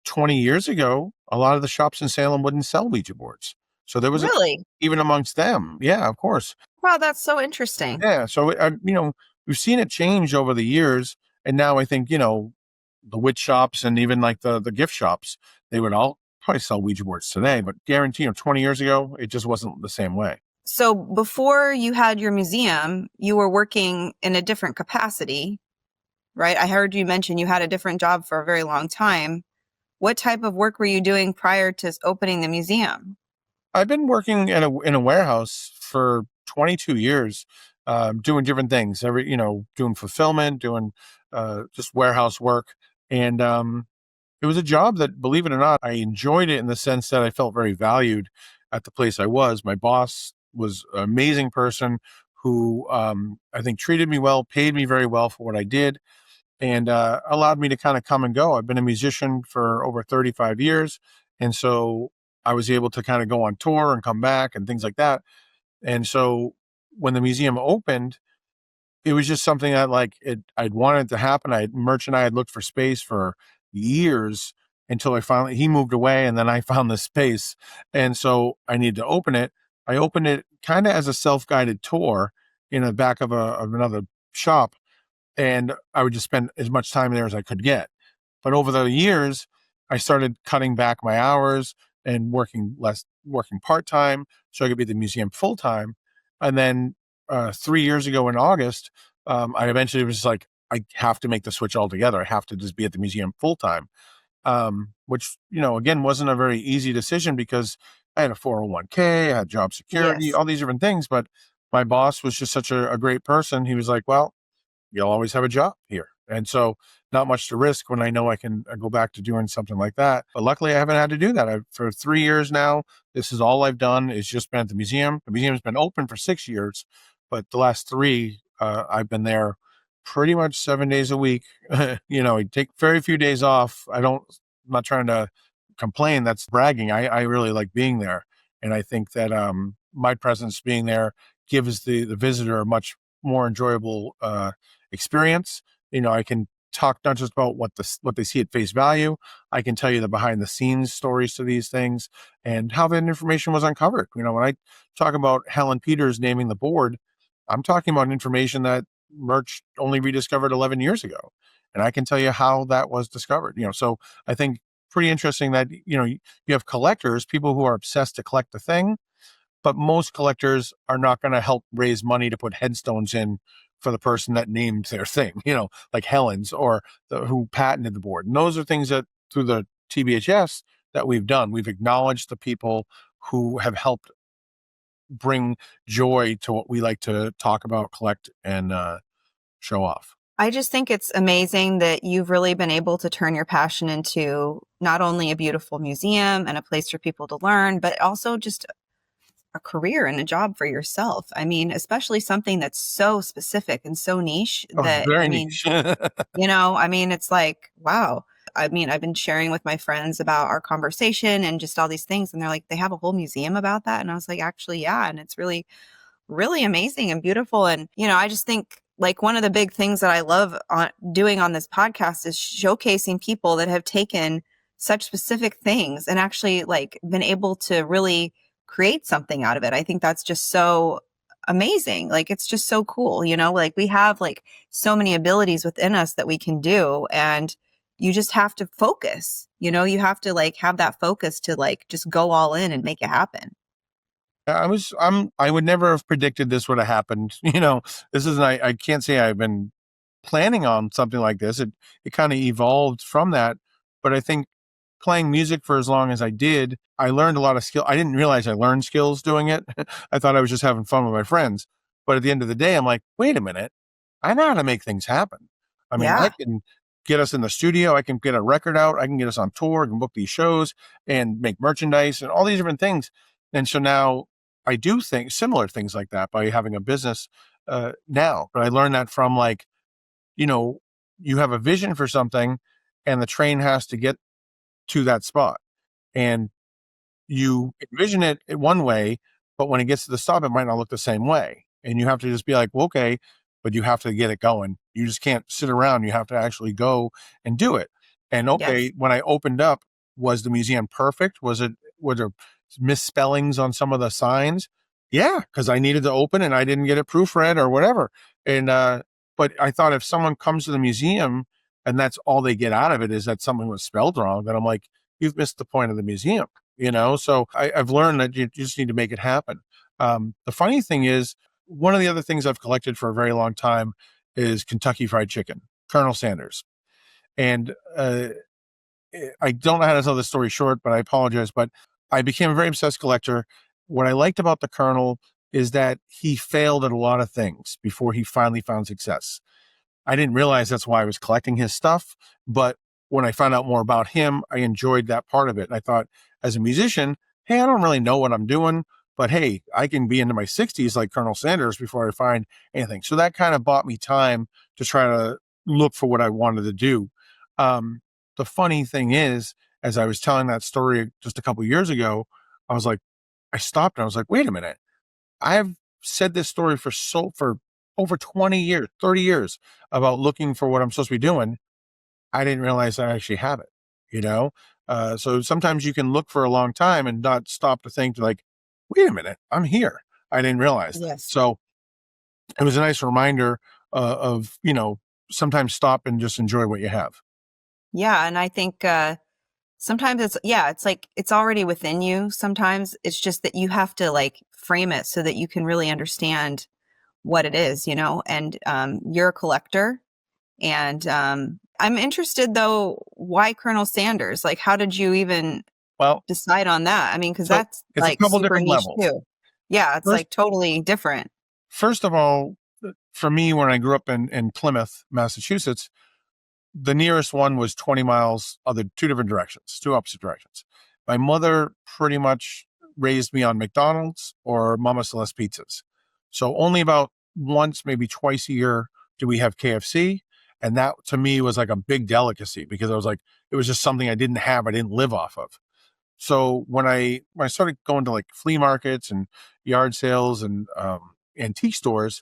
20 years ago, a lot of the shops in Salem wouldn't sell Ouija boards. So there was Really? even amongst them. Yeah, of course. Wow, that's so interesting. Yeah. So, we've seen it change over the years. And now I think, the witch shops and even the gift shops, they would all probably sell Ouija boards today, but guarantee 20 years ago, it just wasn't the same way. So before you had your museum, you were working in a different capacity, right? I heard you mention you had a different job for a very long time. What type of work were you doing prior to opening the museum? I've been working in a warehouse for 22 years doing different things, doing fulfillment, doing just warehouse work. And it was a job that, believe it or not, I enjoyed it in the sense that I felt very valued at the place I was. My boss was an amazing person who I think treated me well, paid me very well for what I did, and allowed me to kind of come and go. I've been a musician for over 35 years. And so I was able to kind of go on tour and come back and things like that. And so when the museum opened, it was just something that I'd wanted to happen. Merch and I had looked for space for years until he moved away, and then I found the space. And so I needed to open it. I opened it kind of as a self-guided tour in the back of another shop. And I would just spend as much time there as I could get. But over the years, I started cutting back my hours and working part-time so I could be at the museum full-time. And then 3 years ago in August, I eventually was like, I have to make the switch altogether. I have to just be at the museum full-time, which, again, wasn't a very easy decision because I had a 401k, I had job security, Yes. all these different things. But my boss was just such a great person. He was like, well, you'll always have a job here. And so not much to risk when I know I can go back to doing something like that. But luckily I haven't had to do that. For 3 years now, this is all I've done is just been at the museum. The museum's been open for 6 years, but the last three, I've been there pretty much 7 days a week. I take very few days off. I'm not trying to complain. That's bragging. I really like being there. And I think that my presence being there gives the visitor a much more enjoyable experience. I can talk not just about what they see at face value. I can tell you the behind the scenes stories to these things and how that information was uncovered. When I talk about Helen Peters naming the board, I'm talking about information that Merch only rediscovered 11 years ago. And I can tell you how that was discovered. So I think pretty interesting that, you have collectors, people who are obsessed to collect the thing, but most collectors are not going to help raise money to put headstones in for the person that named their thing, like Helen's or who patented the board. And those are things that through the TBHS that we've done. We've acknowledged the people who have helped bring joy to what we like to talk about, collect, and show off. I just think it's amazing that you've really been able to turn your passion into not only a beautiful museum and a place for people to learn, but also just a career and a job for yourself. I mean, especially something that's so specific and so niche Oh, that, very niche. it's like, wow. I mean, I've been sharing with my friends about our conversation and just all these things. And they're like, they have a whole museum about that. And I was like, actually, yeah. And it's really, really amazing and beautiful. And, I just think like one of the big things that I love doing on this podcast is showcasing people that have taken such specific things and actually like been able to really create something out of it. I think that's just so amazing. Like, it's just so cool, like we have like so many abilities within us that we can do. And you just have to focus, you have to like have that focus to like just go all in and make it happen. I would never have predicted this would have happened. This isn't, I can't say I've been planning on something like this. It kind of evolved from that. But I think playing music for as long as I did, I learned a lot of skill. I didn't realize I learned skills doing it. I thought I was just having fun with my friends. But at the end of the day, I'm like, wait a minute, I know how to make things happen. I mean, I Yeah. can get us in the studio. I can get a record out. I can get us on tour. I can book these shows and make merchandise and all these different things. And so now I do similar things like that by having a business now. But I learned that from you have a vision for something and the train has to get to that spot. And you envision it one way, but when it gets to the stop, it might not look the same way. And you have to just be like, well, okay, but you have to get it going. You just can't sit around. You have to actually go and do it. And Yes. okay, when I opened up, was the museum perfect? Were there misspellings on some of the signs? Yeah, because I needed to open and I didn't get it proofread or whatever. And but I thought if someone comes to the museum and that's all they get out of it is that something was spelled wrong, then I'm like, you've missed the point of the museum. So I've learned that you just need to make it happen. The funny thing is, one of the other things I've collected for a very long time is Kentucky Fried Chicken, Colonel Sanders. And I don't know how to tell this story short, but I apologize. But I became a very obsessed collector. What I liked about the Colonel is that he failed at a lot of things before he finally found success. I didn't realize that's why I was collecting his stuff, but when I found out more about him, I enjoyed that part of it. And I thought, as a musician, hey, I don't really know what I'm doing, but hey, I can be into my 60s like Colonel Sanders before I find anything. So that kind of bought me time to try to look for what I wanted to do. Um, the funny thing is, as I was telling that story just a couple of years ago, I was like, I stopped and I was like, wait a minute. I've said this story for over 20 years, 30 years about looking for what I'm supposed to be doing. I didn't realize I actually have it, you know? So sometimes you can look for a long time and not stop to think like, wait a minute, I'm here. I didn't realize that. Yes. So it was a nice reminder of, sometimes stop and just enjoy what you have. Yeah. And I think sometimes it's like it's already within you. Sometimes it's just that you have to like frame it so that you can really understand what it is, and you're a collector. And I'm interested though, why Colonel Sanders? Like, how did you even Well, decide on that? I mean, because so that's it's a like couple super different niche levels. too. Yeah, it's First, like totally different. first of all, for me, when I grew up in Plymouth, Massachusetts, the nearest one was 20 miles, other two different directions, two opposite directions. My mother pretty much raised me on McDonald's or Mama Celeste pizzas. So only about once, maybe twice a year do we have KFC. And that to me was like a big delicacy because I was like, it was just something I didn't have, I didn't live off of. So when I started going to like flea markets and yard sales and antique stores,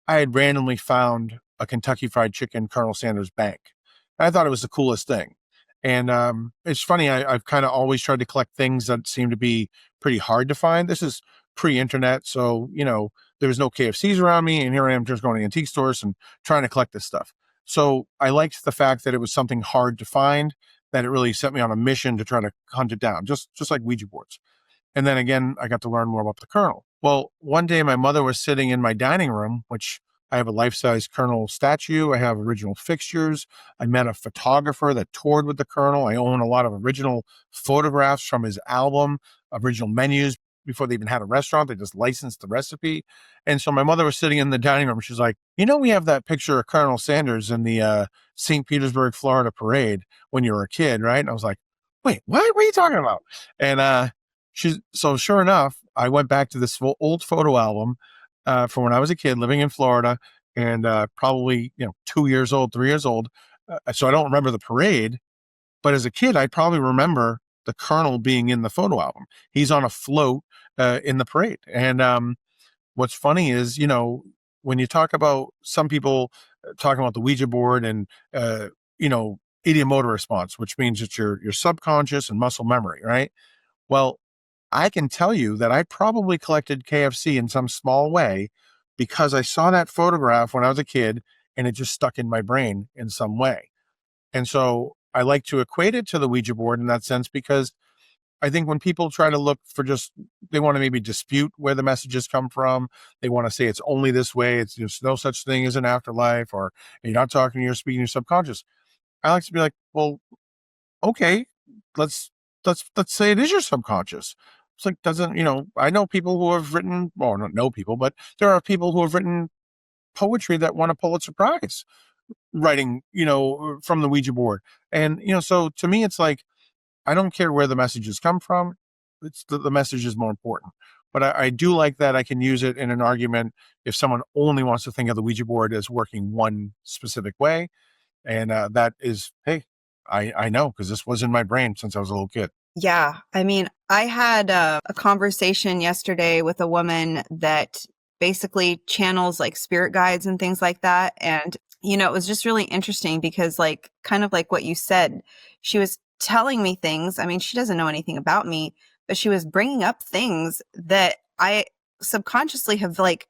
I had randomly found a Kentucky Fried Chicken Colonel Sanders bank. I thought it was the coolest thing. And it's funny, I've kind of always tried to collect things that seem to be pretty hard to find. This is pre-internet, so, there was no KFCs around me, and here I am just going to antique stores and trying to collect this stuff. So I liked the fact that it was something hard to find, that it really set me on a mission to try to hunt it down, just like Ouija boards. And then again, I got to learn more about the Colonel. Well, one day my mother was sitting in my dining room, which I have a life-size Colonel statue. I have original fixtures. I met a photographer that toured with the Colonel. I own a lot of original photographs from his album, original menus before they even had a restaurant. They just licensed the recipe. And so my mother was sitting in the dining room. She's like, we have that picture of Colonel Sanders in the St. Petersburg, Florida parade when you were a kid, right? And I was like, wait, what? What are you talking about? And so sure enough, I went back to this old photo album from when I was a kid living in Florida and probably 2 years old, 3 years old. So I don't remember the parade, but as a kid, I probably remember the Colonel being in the photo album. He's on a float in the parade. And what's funny is, when you talk about some people talking about the Ouija board and you know ideomotor response, which means it's your subconscious and muscle memory, right? Well, I can tell you that I probably collected KFC in some small way because I saw that photograph when I was a kid and it just stuck in my brain in some way. And so I like to equate it to the Ouija board in that sense because I think when people try to look for they want to maybe dispute where the messages come from. They want to say it's only this way. It's there's no such thing as an afterlife, or you're not talking, you're speaking your subconscious. I like to be like, well, okay, let's let's say it is your subconscious. It's like, doesn't, I know people who have written, well, not know people, but there are people who have written poetry that won a Pulitzer Prize writing, from the Ouija board. And, so to me, it's like, I don't care where the messages come from. It's the message is more important. But I do like that I can use it in an argument if someone only wants to think of the Ouija board as working one specific way. And that is, hey, I know because this was in my brain since I was a little kid. Yeah. I mean, I had a conversation yesterday with a woman that basically channels like spirit guides and things like that. And, it was just really interesting because like, kind of like what you said, she was telling me things. I mean, she doesn't know anything about me, but she was bringing up things that I subconsciously have like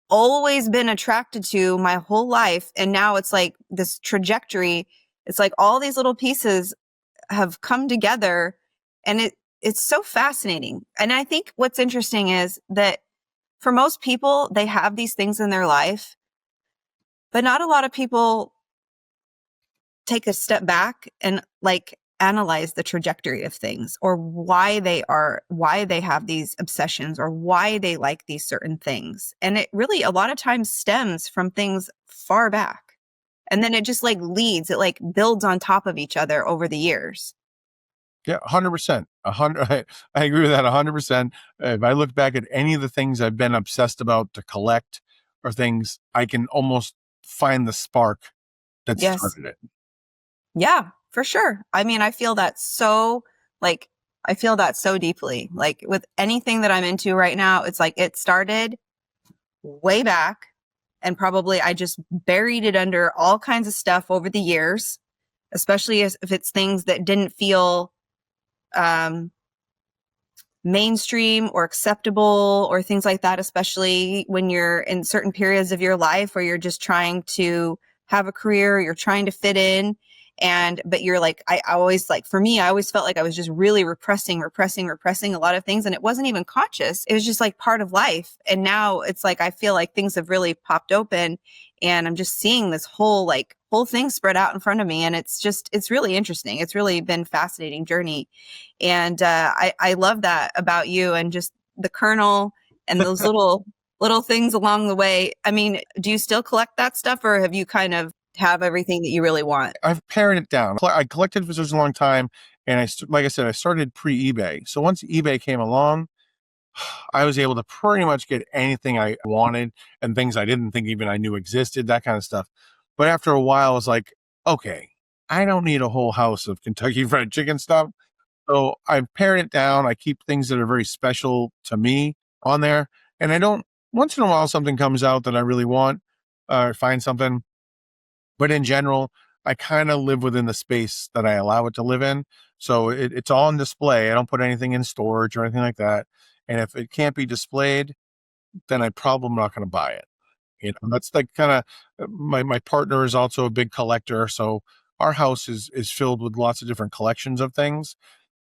always been attracted to my whole life. And now it's like this trajectory. It's like all these little pieces have come together, and it's so fascinating. And I think what's interesting is that for most people, they have these things in their life, but not a lot of people take a step back and like analyze the trajectory of things, or why they have these obsessions, or why they like these certain things. And it really a lot of times stems from things far back. And then it just like leads, it like builds on top of each other over the years. Yeah, 100%. 100. I agree with that 100%. If I look back at any of the things I've been obsessed about to collect or things, I can almost find the spark that Yes. started it. Yeah, for sure. I mean, I feel that so deeply. Like with anything that I'm into right now, it's like it started way back, and probably I just buried it under all kinds of stuff over the years, especially if it's things that didn't feel um, mainstream or acceptable or things like that, especially when you're in certain periods of your life where you're just trying to have a career, you're trying to fit in. But you're like, I always like, for me, I always felt like I was just really repressing a lot of things. And it wasn't even conscious. It was just like part of life. And now it's like, I feel like things have really popped open, and I'm just seeing this whole thing spread out in front of me. And it's really interesting. It's really been a fascinating journey. And I love that about you, and just the kernel and those little things along the way. I mean, do you still collect that stuff, or have you kind of have everything that you really want? I've pared it down. I collected for such a long time, and like I said, I started pre-eBay. So once eBay came along, I was able to pretty much get anything I wanted, and things I didn't think even I knew existed, that kind of stuff. But after a while, I was like, okay, I don't need a whole house of Kentucky Fried Chicken stuff. So I've pared it down. I keep things that are very special to me on there. And I don't, once in a while, something comes out that I really want, find something. But in general, I kind of live within the space that I allow it to live in. So it's all on display. I don't put anything in storage or anything like that. And if it can't be displayed, then I probably am not going to buy it. You know, that's like kind of my partner is also a big collector. So our house is filled with lots of different collections of things.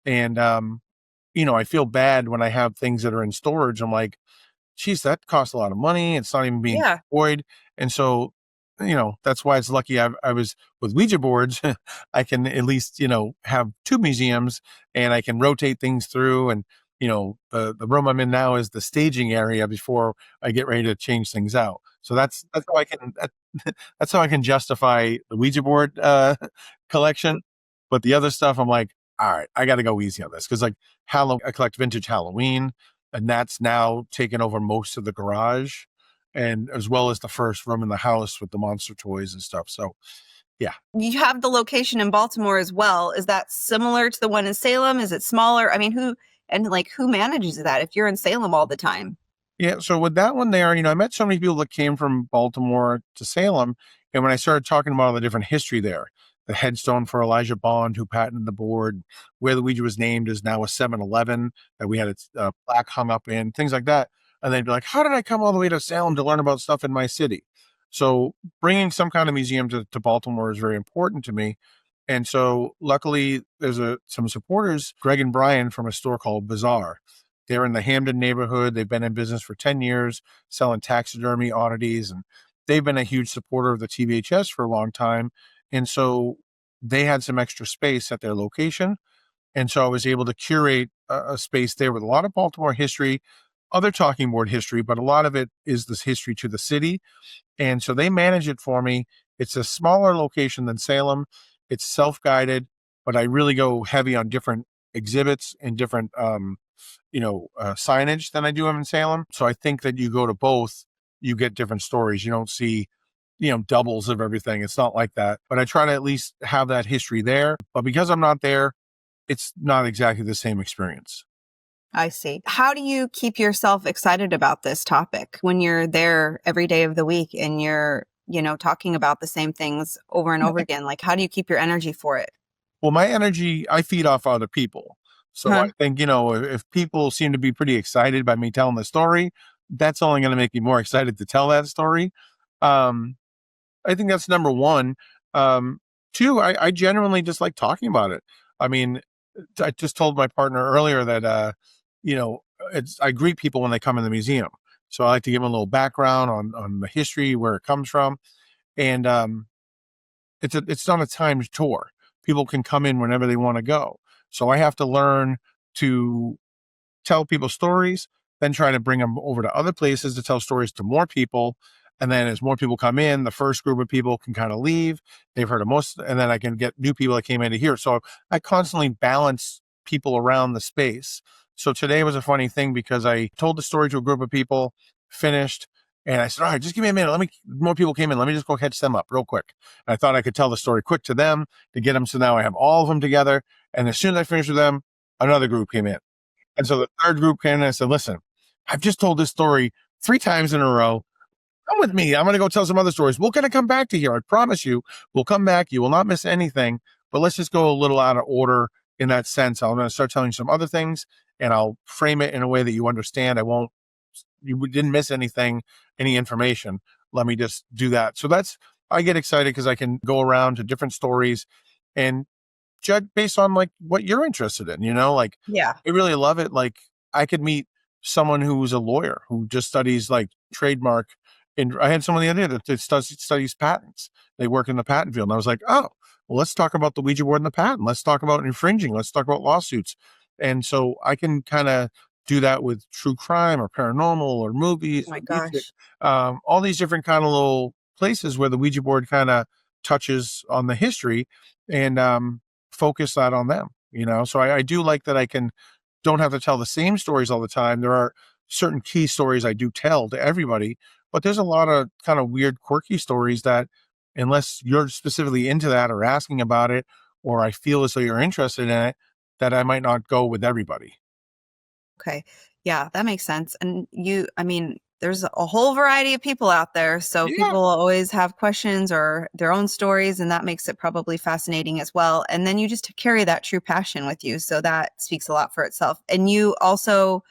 And I feel bad when I have things that are in storage. I'm like, geez, that costs a lot of money. It's not even being Yeah. deployed. And so, that's why it's lucky I was with Ouija boards. I can at least, have two museums, and I can rotate things through. And, the room I'm in now is the staging area before I get ready to change things out. So that's how I can, that's how I can justify the Ouija board, collection. But the other stuff, I'm like, all right, I got to go easy on this. Cause like I collect vintage Halloween, and that's now taken over most of the garage, and as well as the first room in the house with the monster toys and stuff. So yeah. You have the location in Baltimore as well. Is that similar to the one in Salem? Is it smaller? I mean, who manages that if you're in Salem all the time? Yeah. So with that one there, I met so many people that came from Baltimore to Salem. And when I started talking about all the different history there, the headstone for Elijah Bond, who patented the board, where the Ouija was named is now a 7-Eleven that we had its plaque hung up in, things like that. And they'd be like, how did I come all the way to Salem to learn about stuff in my city? So bringing some kind of museum to Baltimore is very important to me. And so luckily there's some supporters, Greg and Brian from a store called Bazaar. They're in the Hamden neighborhood. They've been in business for 10 years, selling taxidermy oddities, and they've been a huge supporter of the TVHS for a long time. And so they had some extra space at their location. And so I was able to curate a space there with a lot of Baltimore history, other talking board history, but a lot of it is this history to the city. And so they manage it for me. It's a smaller location than Salem. It's self-guided, but I really go heavy on different exhibits and different, signage than I do in Salem. So I think that you go to both, you get different stories. You don't see, doubles of everything. It's not like that. But I try to at least have that history there. But because I'm not there, it's not exactly the same experience. I see. How do you keep yourself excited about this topic when you're there every day of the week and you're, talking about the same things over and over again? Like, how do you keep your energy for it? Well, my energy, I feed off other people. So I Huh. think, if people seem to be pretty excited by me telling the story, that's only going to make me more excited to tell that story. Um, I think that's number one. Two, I genuinely just like talking about it. I mean, I just told my partner earlier that, I greet people when they come in the museum. So I like to give them a little background on the history, where it comes from. And, it's not a timed tour. people can come in whenever they want to go. So I have to learn to tell people stories, then try to bring them over to other places to tell stories to more people. And then as more people come in, the first group of people can kind of leave. They've heard of most, and then I can get new people that came in to hear. So I constantly balance people around the space. So today was a funny thing because I told the story to a group of people, finished, and I said, all right, just give me a minute. More people came in. Let me just go catch them up real quick. And I thought I could tell the story quick to them to get them. So now I have all of them together. And as soon as I finished with them, another group came in. And so the third group came in and I said, listen, I've just told this story 3 times in a row. Come with me. I'm going to go tell some other stories. We're going to come back to here. I promise you, we'll come back. You will not miss anything, but let's just go a little out of order in that sense. I'm going to start telling you some other things and I'll frame it in a way that you understand. You didn't miss anything, any information. Let me just do that. So I get excited because I can go around to different stories and judge based on like what you're interested in, like Yeah. I really love it. Like I could meet someone who's a lawyer who just studies like trademark. And I had someone the other day that studies patents. They work in the patent field. And I was like, oh, well, let's talk about the Ouija board and the patent. Let's talk about infringing. Let's talk about lawsuits. And so I can kind of do that with true crime or paranormal or movies Oh or my music. gosh. All these different kind of little places where the Ouija board kind of touches on the history and focus that on them, So I do like that don't have to tell the same stories all the time. There are certain key stories I do tell to everybody, but there's a lot of kind of weird, quirky stories that unless you're specifically into that or asking about it, or I feel as though you're interested in it, that I might not go with everybody. Okay. Yeah, that makes sense. And there's a whole variety of people out there. So Yeah. people always have questions or their own stories, and that makes it probably fascinating as well. And then you just carry that true passion with you. So that speaks a lot for itself. And you also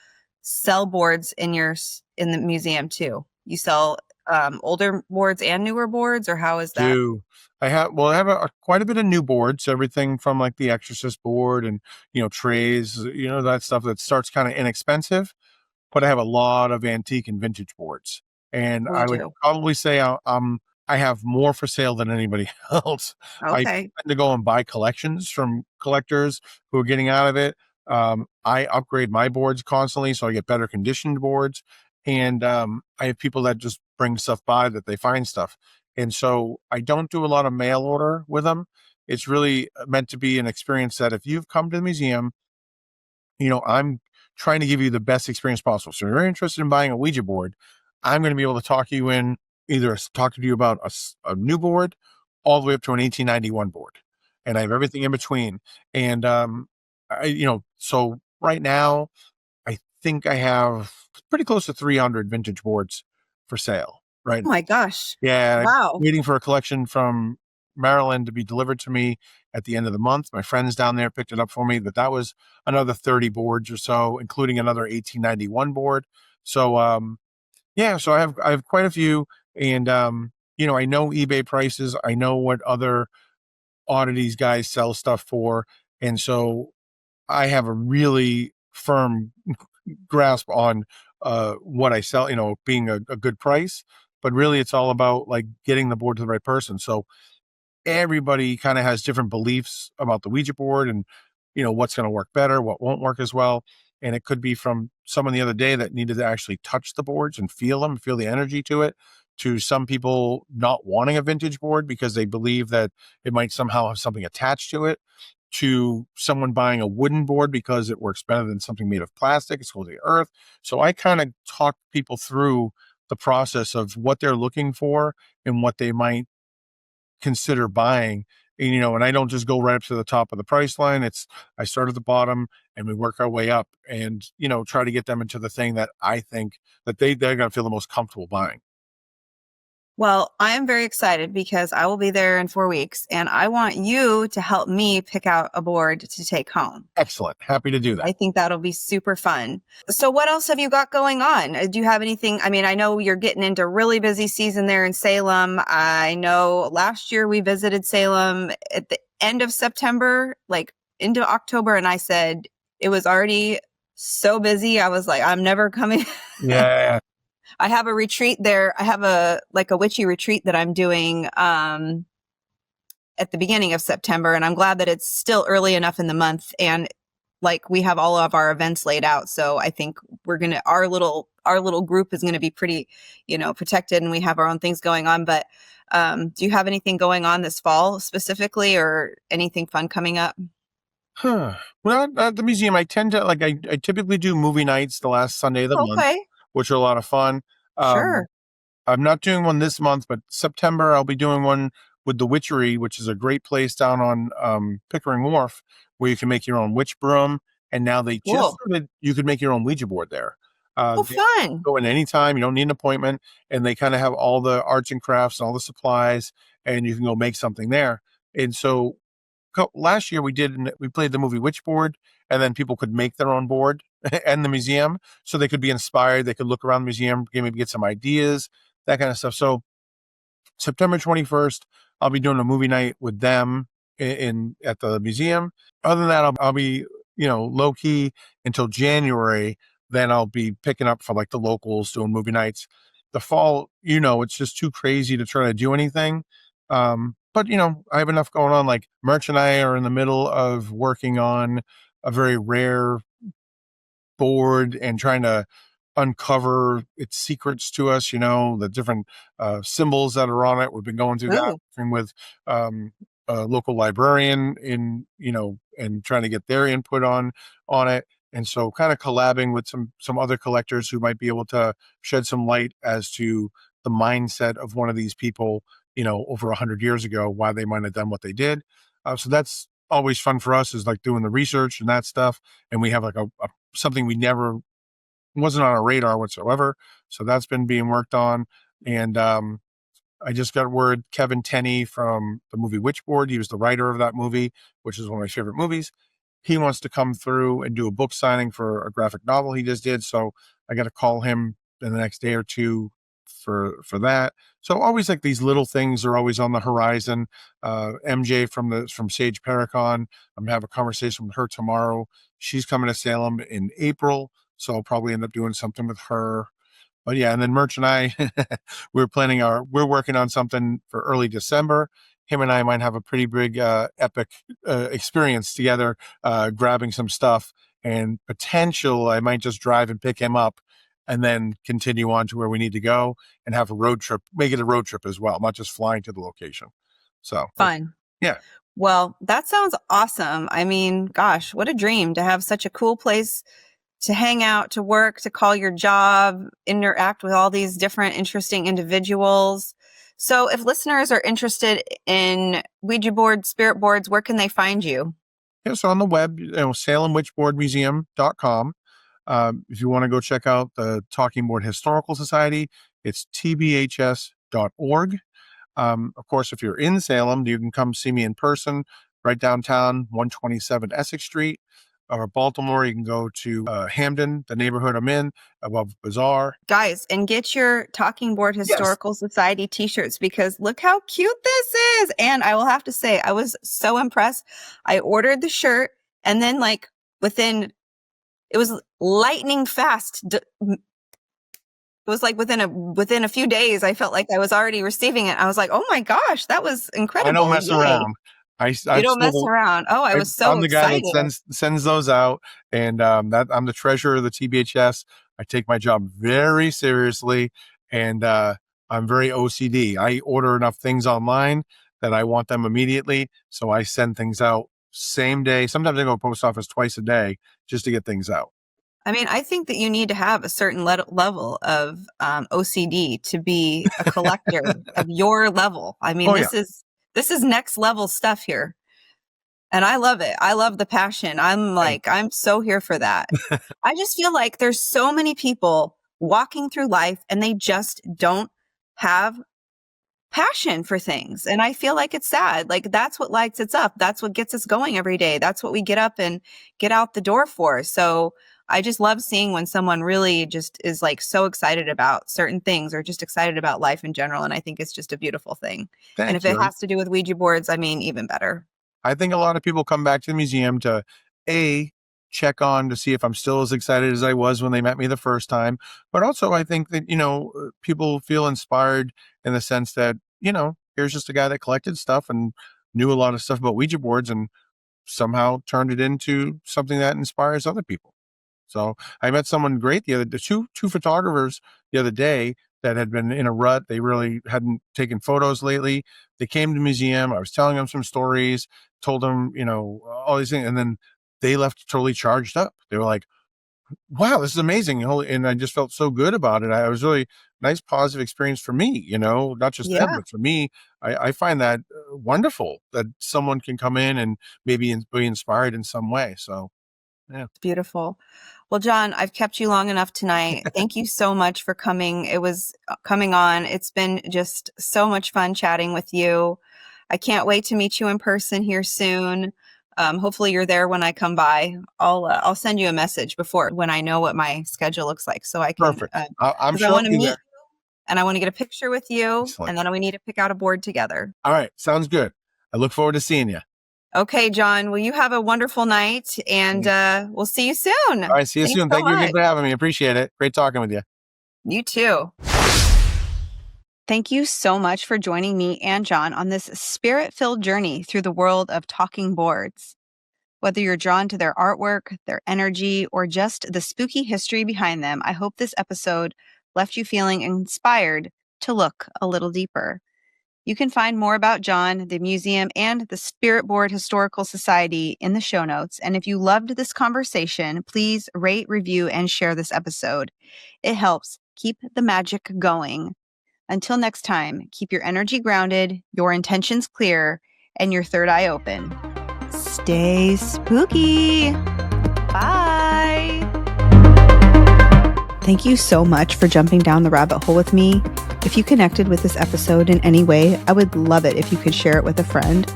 sell boards in the museum too. You sell older boards and newer boards, or how is that? I have quite a bit of new boards, everything from like the Exorcist board and, trays, that stuff that starts kind of inexpensive, but I have a lot of antique and vintage boards. And We I would do. probably say I have more for sale than anybody else. I Okay. tend to go and buy collections from collectors who are getting out of it. I upgrade my boards constantly, so I get better conditioned boards. And I have people that just bring stuff by that they find stuff. And so I don't do a lot of mail order with them. It's really meant to be an experience that if you've come to the museum, I'm trying to give you the best experience possible. So if you're interested in buying a Ouija board, I'm going to be able to talk you in either talk to you about a new board all the way up to an 1891 board. And I have everything in between. And, so right now I think I have pretty close to 300 vintage boards for sale. Right. Oh my gosh. Yeah, I'm Wow. waiting for a collection from Maryland to be delivered to me at the end of the month. My friends down there picked it up for me, but that was another 30 boards or so, including another 1891 board. So yeah, so I have quite a few and I know eBay prices. I know what other oddities guys sell stuff for. And so I have a really firm grasp on what I sell, being a good price. But really, it's all about like getting the board to the right person. So everybody kind of has different beliefs about the Ouija board and, what's going to work better, what won't work as well. And it could be from someone the other day that needed to actually touch the boards and feel them, feel the energy to it, to some people not wanting a vintage board because they believe that it might somehow have something attached to it, to someone buying a wooden board because it works better than something made of plastic. It's called the earth. So I kind of talk people through the process of what they're looking for and what they might consider buying. And I don't just go right up to the top of the price line. I start at the bottom and we work our way up and, try to get them into the thing that I think that they're going to feel the most comfortable buying. Well, I am very excited because I will be there in 4 weeks and I want you to help me pick out a board to take home. Excellent. Happy to do that. I think that'll be super fun. So what else have you got going on? Do you have anything? I know you're getting into really busy season there in Salem. I know last year we visited Salem at the end of September, like into October. And I said it was already so busy. I was like, I'm never coming. Yeah. I have a retreat there. I have a witchy retreat that I'm doing at the beginning of September, and I'm glad that it's still early enough in the month, and like we have all of our events laid out. So I think our little group is gonna be pretty, protected, and we have our own things going on. But do you have anything going on this fall specifically, or anything fun coming up? Huh. Well, at the museum, I tend to I typically do movie nights the last Sunday of the month, Okay, which are a lot of fun. Um, sure. I'm not doing one this month, but September I'll be doing one with the Witchery, which is a great place down on Pickering Wharf, where you can make your own witch broom. And now they just Cool. started, you could make your own Ouija board there. Oh, They fun. go in anytime, you don't need an appointment, and they kind of have all the arts and crafts and all the supplies, and you can go make something there. And so last year we played the movie Witchboard, and then people could make their own board and the museum, so they could be inspired. They could look around the museum, maybe get some ideas, that kind of stuff. So September 21st, I'll be doing a movie night with them at the museum. Other than that, I'll be, low key until January. Then I'll be picking up for like the locals doing movie nights. The fall, it's just too crazy to try to do anything. But I have enough going on. Like Merch and I are in the middle of working on a very rare board and trying to uncover its secrets to us, the different symbols that are on it. We've been going through that Ooh, working with a local librarian and trying to get their input on it. And so kind of collabing with some other collectors who might be able to shed some light as to the mindset of one of these people, over 100 years ago, why they might have done what they did. So that's always fun for us, is like doing the research and that stuff. And we have like something we never wasn't on our radar whatsoever. So that's been being worked on. And I just got word Kevin Tenney from the movie Witchboard, he was the writer of that movie, which is one of my favorite movies. He wants to come through and do a book signing for a graphic novel he just did. So I got to call him in the next day or two for that. So always like these little things are always on the horizon. MJ from Sage Paracon, I'm gonna have a conversation with her tomorrow. She's coming to Salem in April, so I'll probably end up doing something with her. But yeah, and then Merch and I, we're working on something for early December. Him and I might have a pretty big, epic experience together, grabbing some stuff, and potential. I might just drive and pick him up and then continue on to where we need to go and have a road trip, make it a road trip as well, not just flying to the location. So fun. yeah. Well, that sounds awesome. I mean, gosh, what a dream to have such a cool place to hang out, to work, to call your job, interact with all these different interesting individuals. So if listeners are interested in Ouija boards, spirit boards, where can they find you? Yeah, so on the web, SalemWitchboardMuseum.com. If you want to go check out the Talking Board Historical Society, it's tbhs.org. Of course, if you're in Salem, you can come see me in person right downtown, 127 Essex Street. Or Baltimore, you can go to Hamden, the neighborhood I'm in, above Bazaar. Guys, and get your Talking Board Yes. Historical Society t-shirts, because look how cute this is. And I will have to say, I was so impressed. I ordered the shirt, and then like it was lightning fast. It was like within a few days, I felt like I was already receiving it. I was like, oh my gosh, that was I don't incredible. mess Yay. around. I You don't mess still around. Oh, I was so I'm the guy that excited. sends those out, and that I'm the treasurer of the TBHS. I take my job very seriously, and I'm very OCD. I order enough things online that I want them immediately, so I send things out same day. Sometimes I go to the post office twice a day just to get things out. I mean, I think that you need to have a certain level of OCD to be a collector of your level. I mean, Oh yeah, this is next level stuff here. And I love it. I love the passion. I'm so here for that. I just feel like there's so many people walking through life and they just don't have passion for things. And I feel like it's sad. Like that's what lights us up. That's what gets us going every day. That's what we get up and get out the door for. So I just love seeing when someone really just is like so excited about certain things or just excited about life in general. And I think it's just a beautiful thing. And if thank it you. has to do with Ouija boards, I mean, even better. I think a lot of people come back to the museum to check on to see if I'm still as excited as I was when they met me the first time. But also I think that, people feel inspired in the sense that, here's just a guy that collected stuff and knew a lot of stuff about Ouija boards and somehow turned it into something that inspires other people. So I met someone great the two photographers the other day that had been in a rut. They really hadn't taken photos lately. They came to the museum. I was telling them some stories, told them, all these things. And then they left totally charged up. They were like, wow, this is amazing. And I just felt so good about it. I was really nice, positive experience for me, not just them, but for me. I find that wonderful that someone can come in and maybe be inspired in some way. So, yeah. It's beautiful. Well, John, I've kept you long enough tonight. Thank you so much for coming. It was coming on. It's been just so much fun chatting with you. I can't wait to meet you in person here soon. Hopefully you're there when I come by. I'll send you a message before when I know what my schedule looks like, so I can. Perfect. I'm sure I want to meet there. you, and I want to get a picture with you. Excellent. And then we need to pick out a board together. All right, sounds good. I look forward to seeing you. Okay, John. Well, you have a wonderful night, and we'll see you soon. All right, see you soon. Thank you again for having me. Appreciate it. Great talking with you. You too. Thank you so much for joining me and John on this spirit-filled journey through the world of talking boards. Whether you're drawn to their artwork, their energy, or just the spooky history behind them, I hope this episode left you feeling inspired to look a little deeper. You can find more about John, the museum, and the Spirit Board Historical Society in the show notes. And if you loved this conversation, please rate, review, and share this episode. It helps keep the magic going. Until next time, keep your energy grounded, your intentions clear, and your third eye open. Stay spooky. Bye. Thank you so much for jumping down the rabbit hole with me. If you connected with this episode in any way, I would love it if you could share it with a friend.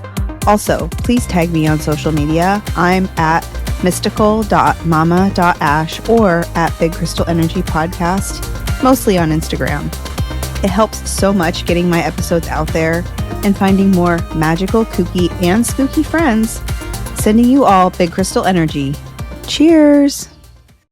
Also, please tag me on social media. I'm at mystical.mama.ash or at Big Crystal Energy Podcast, mostly on Instagram. It helps so much getting my episodes out there and finding more magical, kooky, and spooky friends. Sending you all Big Crystal Energy. Cheers!